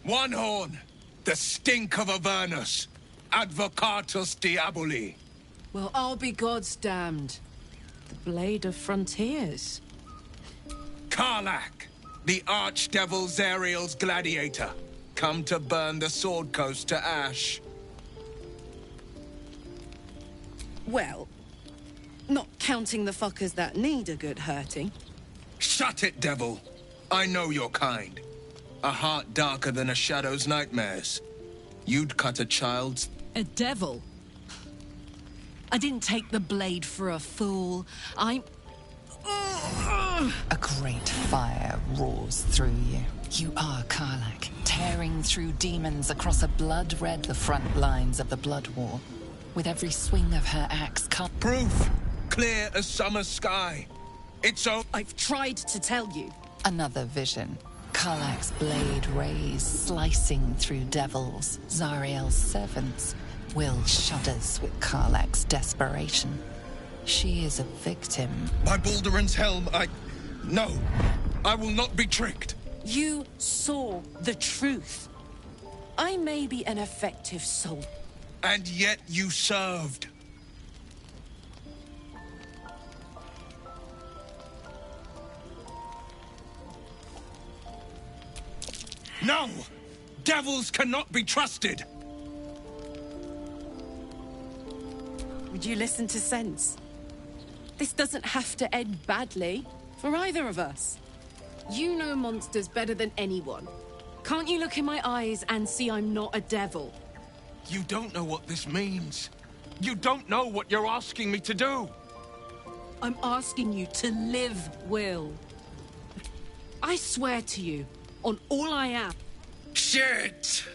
One horn. The stink of Avernus. Advocatus Diaboli. Well, I'll be God's damned. The Blade of Frontiers. Karlach, the Archdevil Zariel's gladiator. Come to burn the Sword Coast to ash. Well, not counting the fuckers that need a good hurting. Shut it, devil. I know your kind. A heart darker than a shadow's nightmares. You'd cut a child's... A devil? I didn't take the blade for a fool. I'm... A great fire roars through you. You are Karlach, tearing through demons across a blood-red the front lines of the Blood War. With every swing of her axe... Proof! Clear as summer sky. It's all... I've tried to tell you. Another vision. Karlach's blade rays slicing through devils, Zariel's servants. Will shudders with Karlach's desperation. She is a victim. My Balduran's helm, No, I will not be tricked. You saw the truth. I may be an effective soul. And yet you served. No! Devils cannot be trusted! Would you listen to sense? This doesn't have to end badly for either of us. You know monsters better than anyone. Can't you look in my eyes and see I'm not a devil? You don't know what this means. You don't know what you're asking me to do. I'm asking you to live, Will. I swear to you, on all I am. Shit!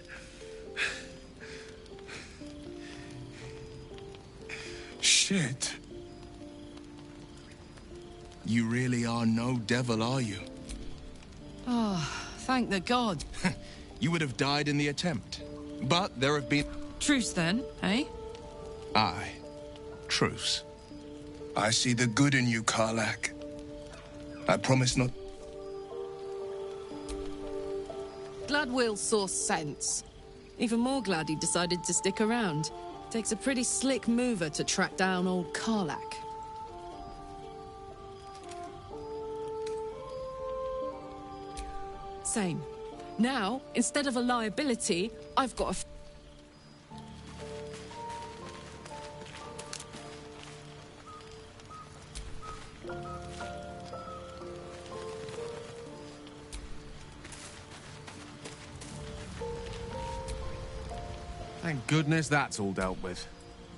Shit. You really are no devil, are you? Oh, thank the god. You would have died in the attempt. But there have been... Truce then, eh? Aye. Truce. I see the good in you, Karlach. I promise not... Glad Will saw sense. Even more glad he decided to stick around. Takes a pretty slick mover to track down old Karlach. Same. Now, instead of a liability, I've got a... Thank goodness that's all dealt with.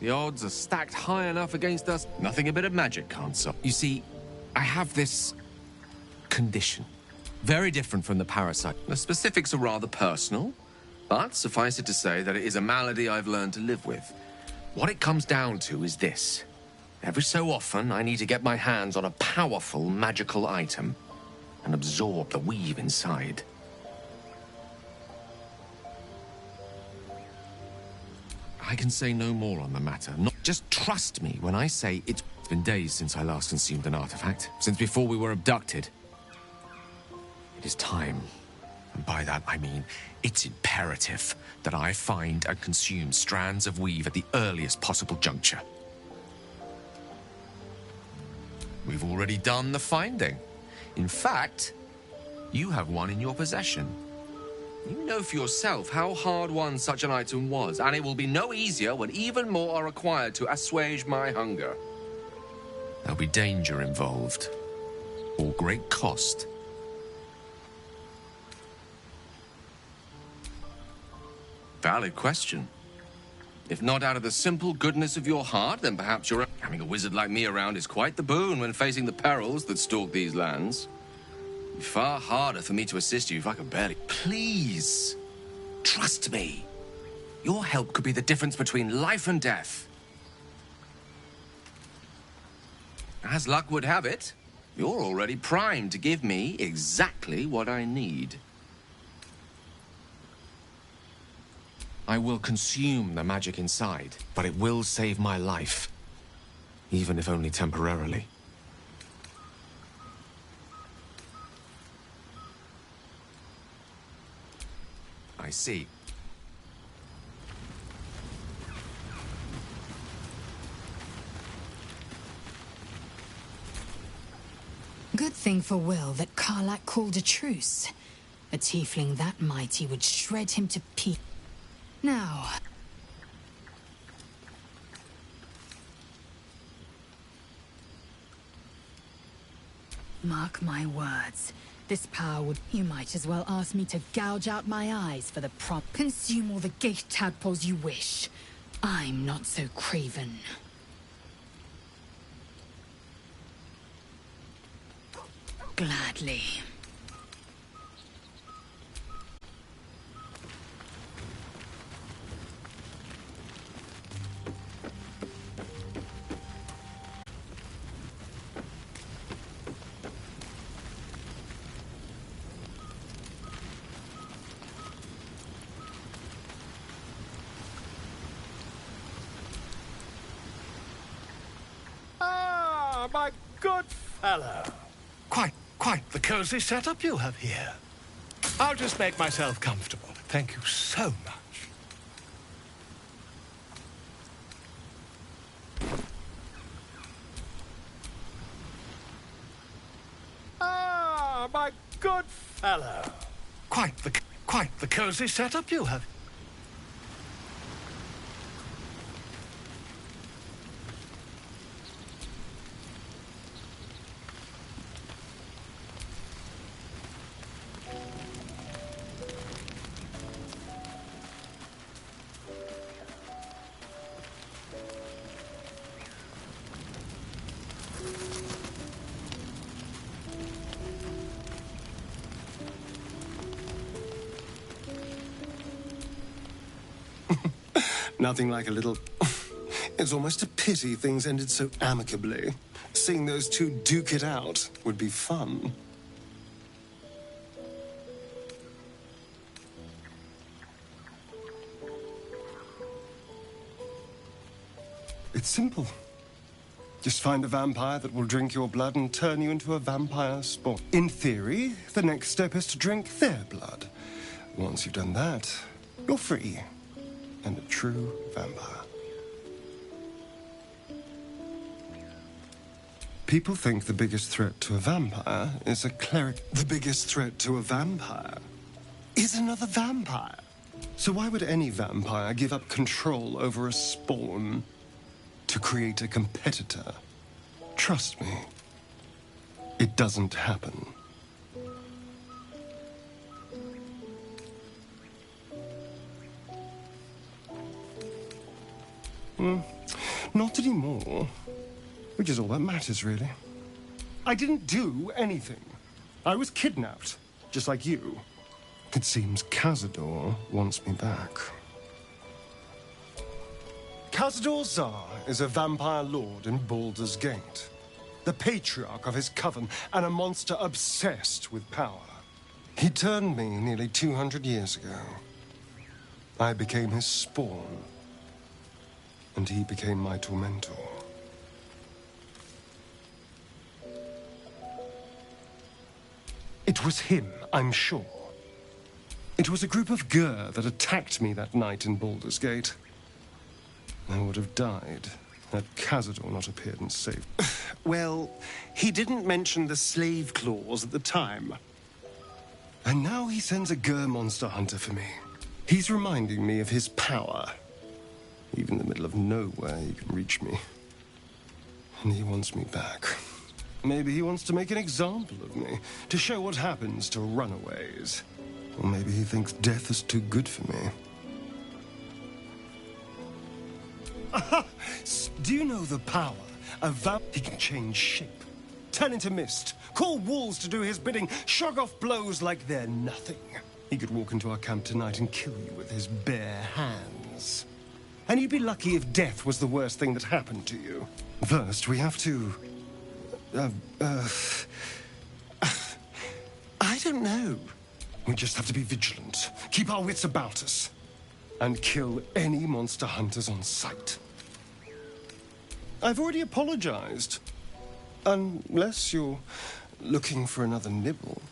The odds are stacked high enough against us, nothing a bit of magic can't stop. You see, I have this... condition. Very different from the parasite. The specifics are rather personal, but suffice it to say that it is a malady I've learned to live with. What it comes down to is this. Every so often, I need to get my hands on a powerful magical item and absorb the weave inside. I can say no more on the matter. Just trust me when I say it's been days since I last consumed an artifact. Since before we were abducted. It is time. And by that I mean, it's imperative that I find and consume strands of weave at the earliest possible juncture. We've already done the finding. In fact, you have one in your possession. You know for yourself how hard-won such an item was, and it will be no easier when even more are required to assuage my hunger. There'll be danger involved, or great cost. Valid question. If not out of the simple goodness of your heart, then perhaps your having a wizard like me around is quite the boon when facing the perils that stalk these lands. It'd be far harder for me to assist you if I could barely... Please, trust me. Your help could be the difference between life and death. As luck would have it, you're already primed to give me exactly what I need. I will consume the magic inside, but it will save my life. Even if only temporarily. I I see. Good thing for Will that Karlach called a truce. A tiefling that mighty would shred him to pieces. Now... Mark my words. This power would... You might as well ask me to gouge out my eyes for the prompt. Consume all the gate tadpoles you wish. I'm not so craven. Gladly. Ah, my good fellow. Quite the cozy setup you have here. I'll just make myself comfortable. Thank you so much. Ah, my good fellow. Quite the cozy setup you have. Nothing like a little... It's almost a pity things ended so amicably. Seeing those two duke it out would be fun. It's simple. Just find a vampire that will drink your blood and turn you into a vampire spawn. In theory, the next step is to drink their blood. Once you've done that, you're free. And a true vampire. People think the biggest threat to a vampire is a cleric. The biggest threat to a vampire is another vampire. So why would any vampire give up control over a spawn to create a competitor? Trust me, it doesn't happen. Not anymore. Which is all that matters, really. I didn't do anything. I was kidnapped, just like you. It seems Cazador wants me back. Cazador Zar is a vampire lord in Baldurs Gate. The patriarch of his coven and a monster obsessed with power. He turned me nearly 200 years ago. I became his spawn. And he became my tormentor. It was him, I'm sure. It was a group of Gur that attacked me that night in Baldurs Gate. I would have died had Cazador not appeared and saved. Well, he didn't mention the slave clause at the time. And now he sends a Gur monster hunter for me. He's reminding me of his power. Even in the middle of nowhere, he can reach me. And he wants me back. Maybe he wants to make an example of me, to show what happens to runaways. Or maybe he thinks death is too good for me. Aha! Do you know the power of He can change shape, turn into mist, call wolves to do his bidding, shrug off blows like they're nothing. He could walk into our camp tonight and kill you with his bare hands. And you'd be lucky if death was the worst thing that happened to you. First, we have to... I don't know. We just have to be vigilant, keep our wits about us, and kill any monster hunters on sight. I've already apologized. Unless you're looking for another nibble.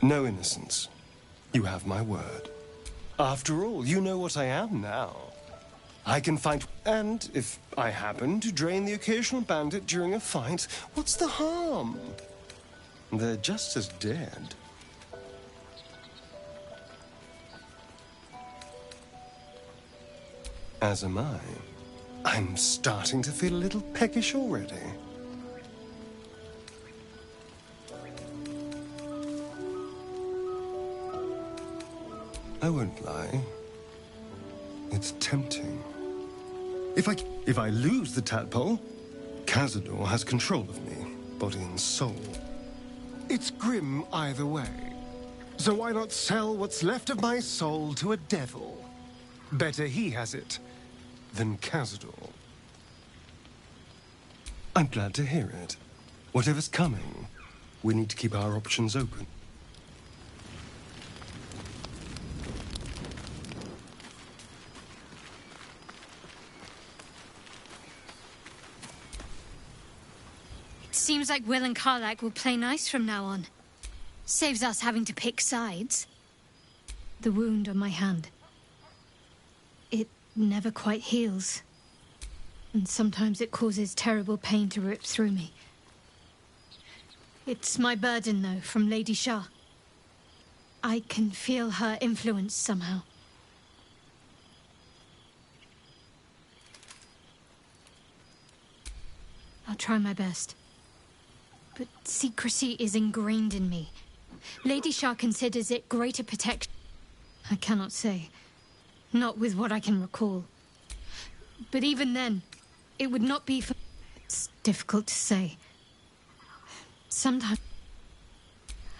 No innocence. You have my word. After all, you know what I am now. I can fight, and if I happen to drain the occasional bandit during a fight, what's the harm? They're just as dead. As am I. I'm starting to feel a little peckish already. I won't lie. It's tempting. If I lose the tadpole, Cazador has control of me, body and soul. It's grim either way. So why not sell what's left of my soul to a devil? Better he has it than Cazador. I'm glad to hear it. Whatever's coming, we need to keep our options open. Seems like Will and Karlach will play nice from now on. Saves us having to pick sides. The wound on my hand. It never quite heals. And sometimes it causes terrible pain to rip through me. It's my burden, though, from Lady Shah. I can feel her influence somehow. I'll try my best. But secrecy is ingrained in me. Lady Shah considers it greater protection. I cannot say. Not with what I can recall. But even then, it would not be for... It's difficult to say. Sometimes...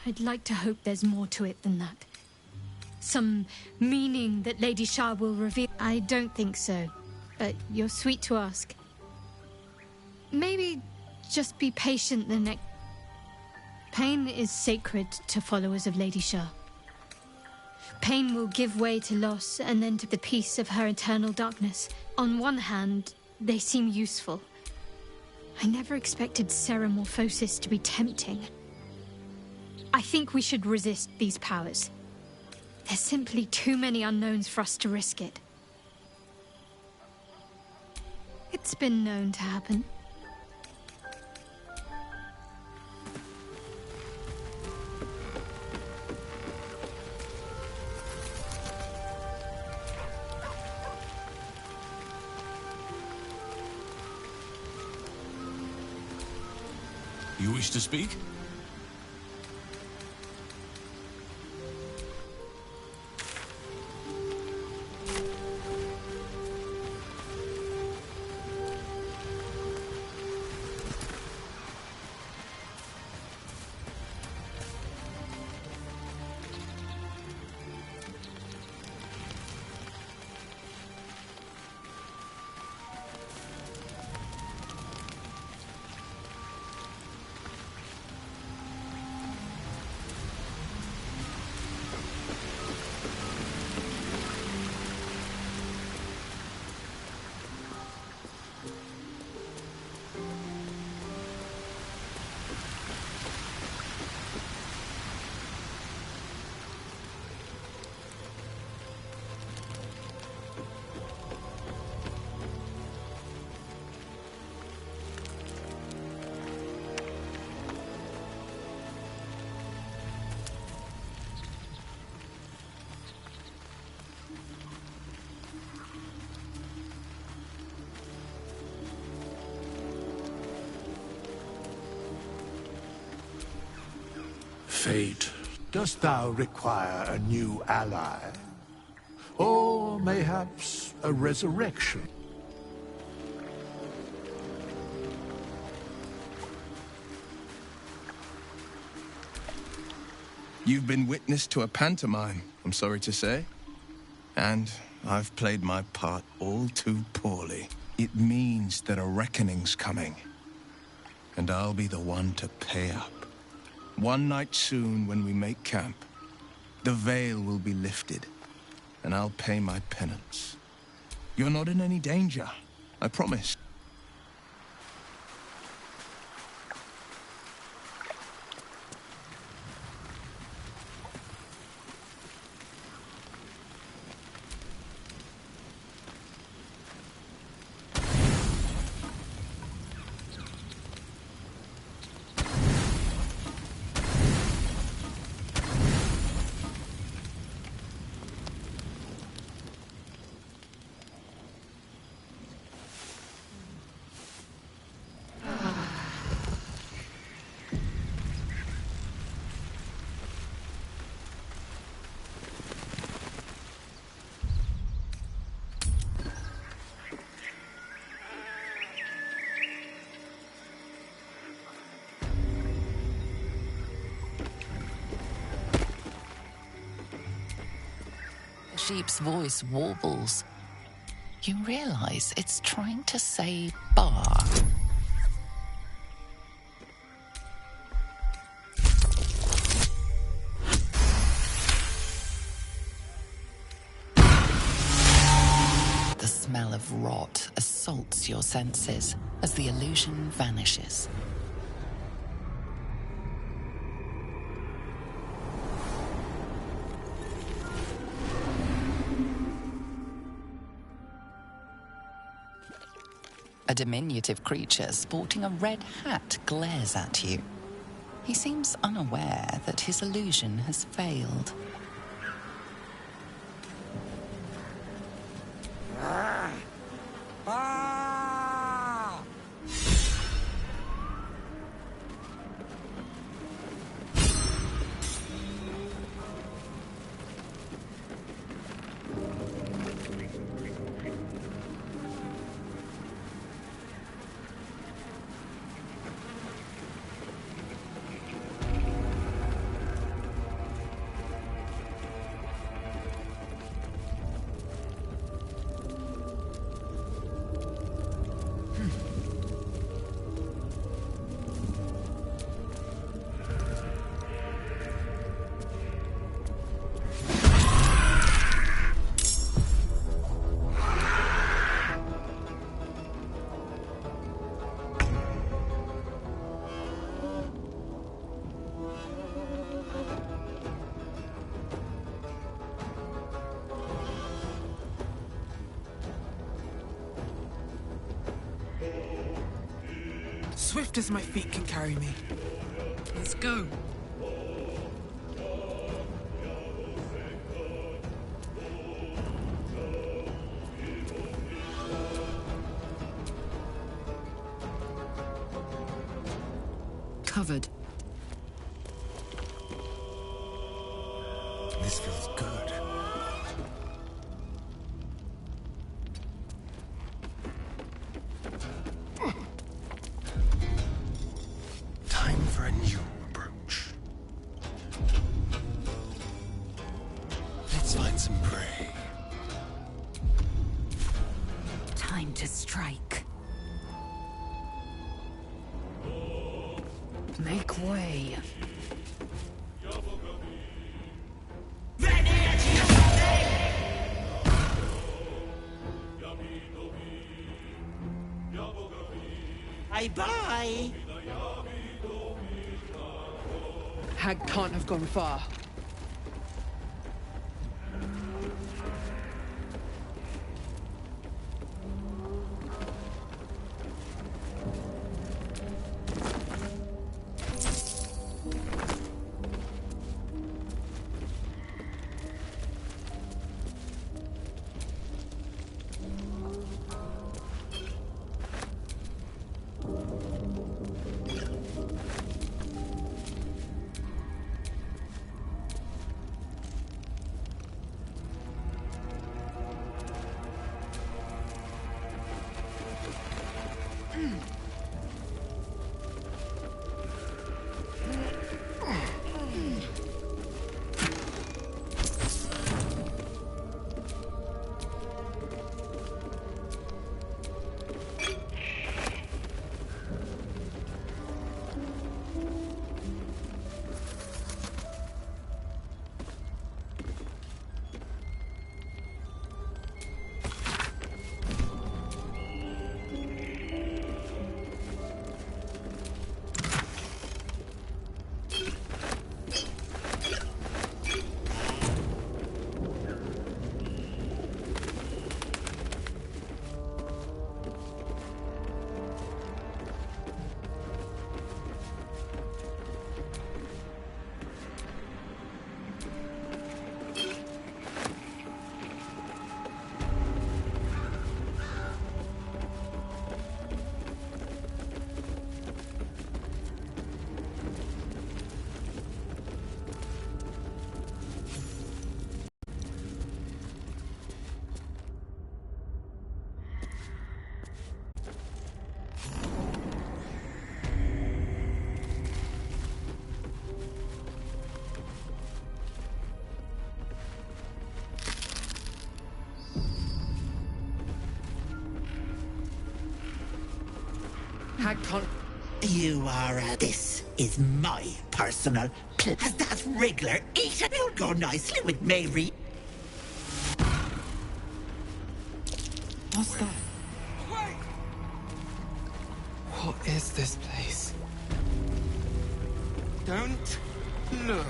I'd like to hope there's more to it than that. Some meaning that Lady Shah will reveal. I don't think so. But you're sweet to ask. Maybe... just be patient the next... Pain is sacred to followers of Lady Shah. Pain will give way to loss and then to the peace of her eternal darkness. On one hand, they seem useful. I never expected Ceramorphosis to be tempting. I think we should resist these powers. There's simply too many unknowns for us to risk it. It's been known to happen. You wish to speak? Fate, dost thou require a new ally? Or mayhaps a resurrection? You've been witness to a pantomime, I'm sorry to say. And I've played my part all too poorly. It means that a reckoning's coming. And I'll be the one to pay up. One night soon, when we make camp, the veil will be lifted, and I'll pay my penance. You're not in any danger, I promise. sheep's voice warbles. You realize it's trying to say bar. The smell of rot assaults your senses as the illusion vanishes. A diminutive creature sporting a red hat glares at you. He seems unaware that his illusion has failed. Swift as my feet can carry me. Let's go. Covered. This feels good. Time for a new approach. Let's find some prey. Time to strike. Make way. Bye-bye. Hag can't have gone far. Hag can't... You are this is my personal Has that wriggler eaten? It'll go nicely with Mary. What's that? What is this place? Don't look.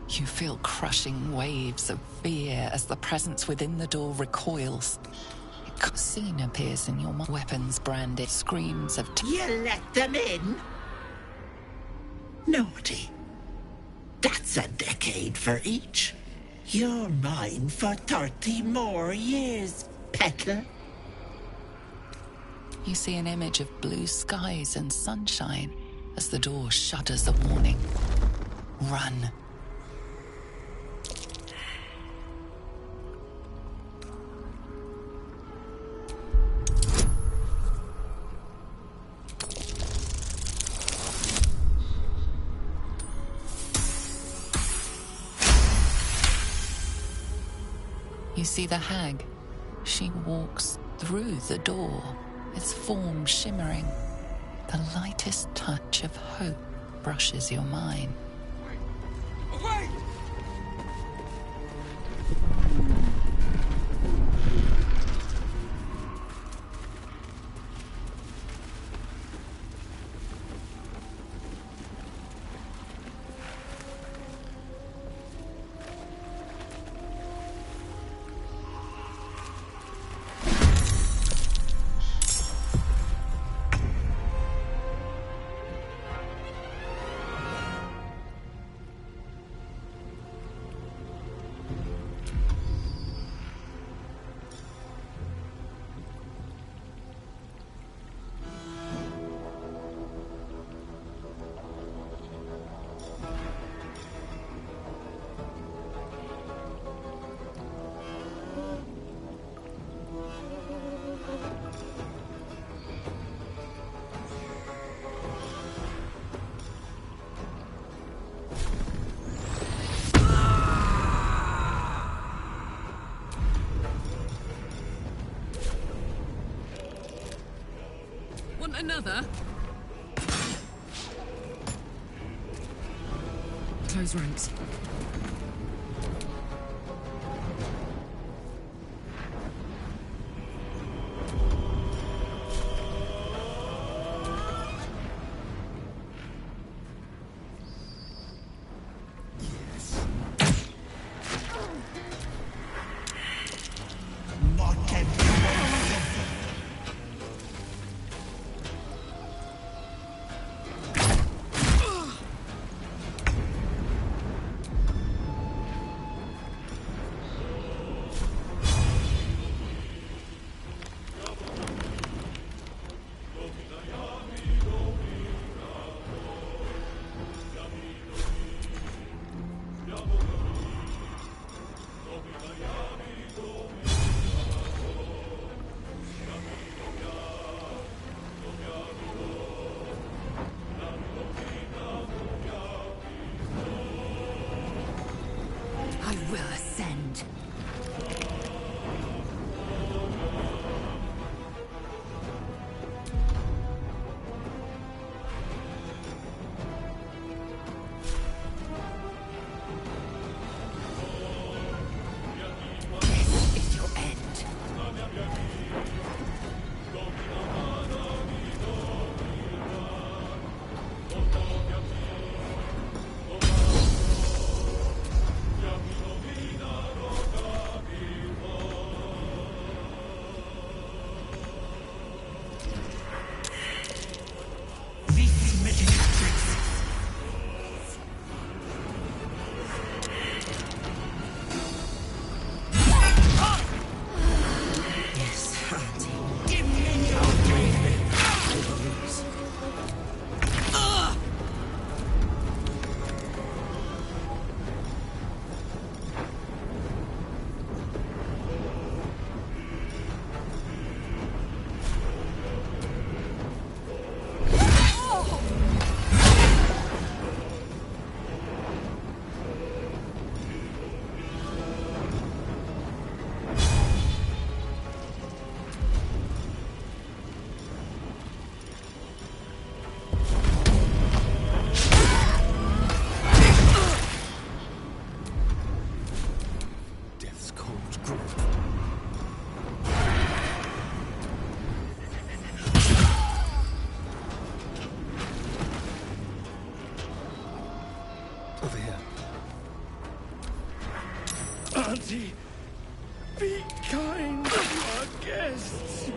You feel crushing waves of fear as the presence within the door recoils. A scene appears in your weapons branded, screams of... You let them in? Naughty. That's a decade for each. You're mine for 30 more years, Petal. You see an image of blue skies and sunshine as the door shudders a warning. Run. You see the hag. She walks through the door, its form shimmering. The lightest touch of hope brushes your mind. Away! Another? Close ranks. Be kind to our guests.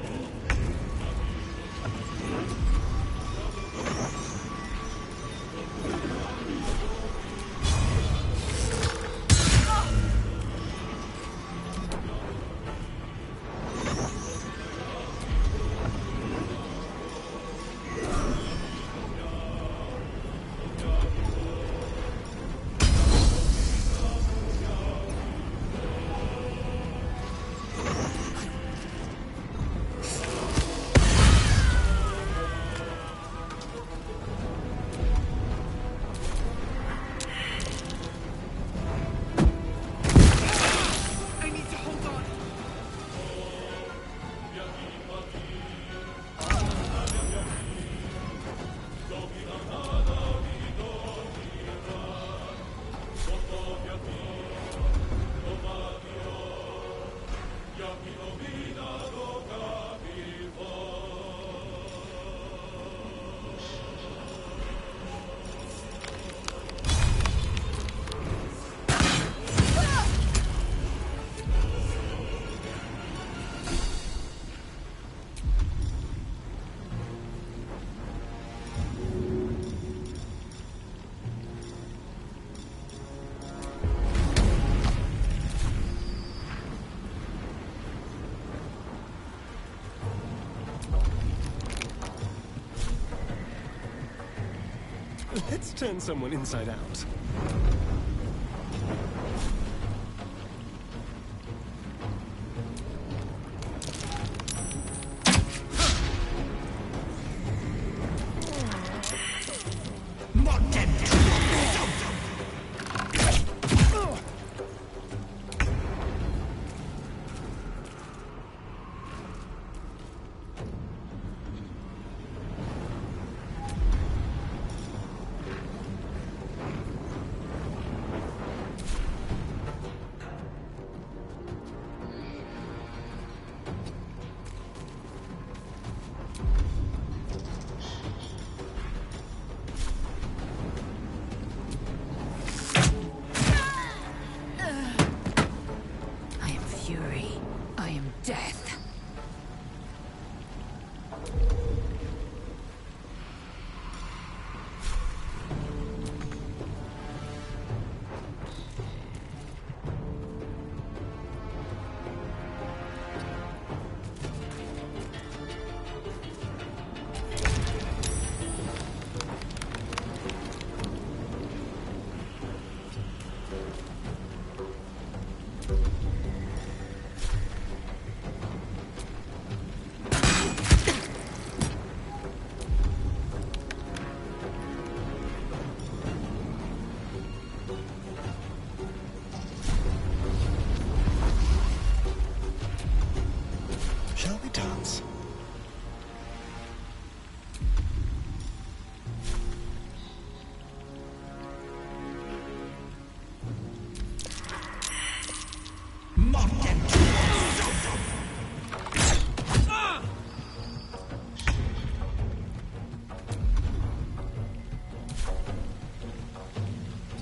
Let's turn someone inside out. Death.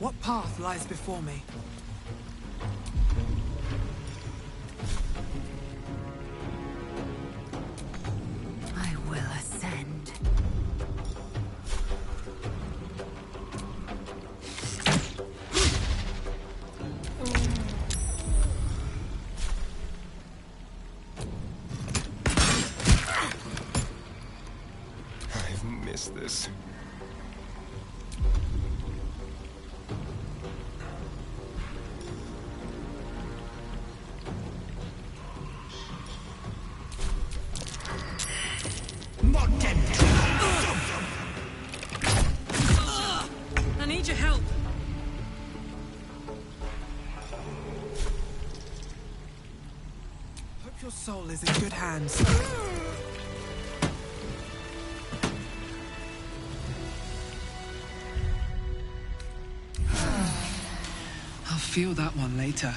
What path lies before me? I will ascend. I've missed this. I need your help. Hope your soul is in good hands. I'll feel that one later.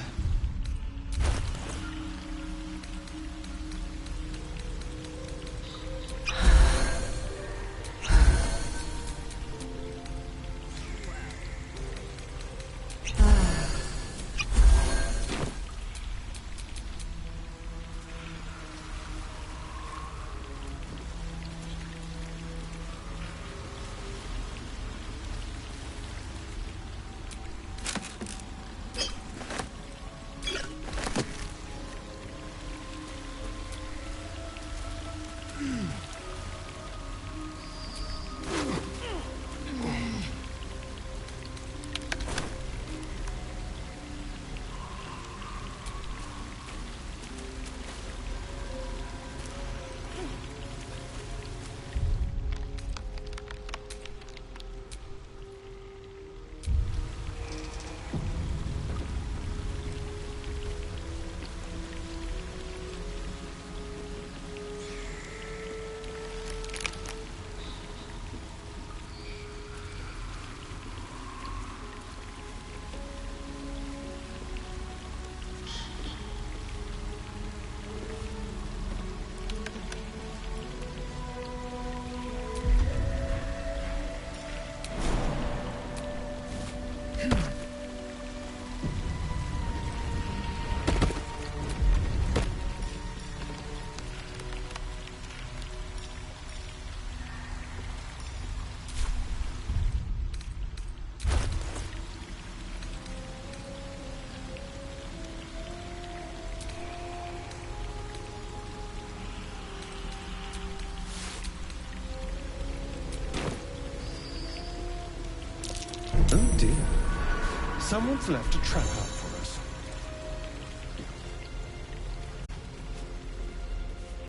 Someone's left a trap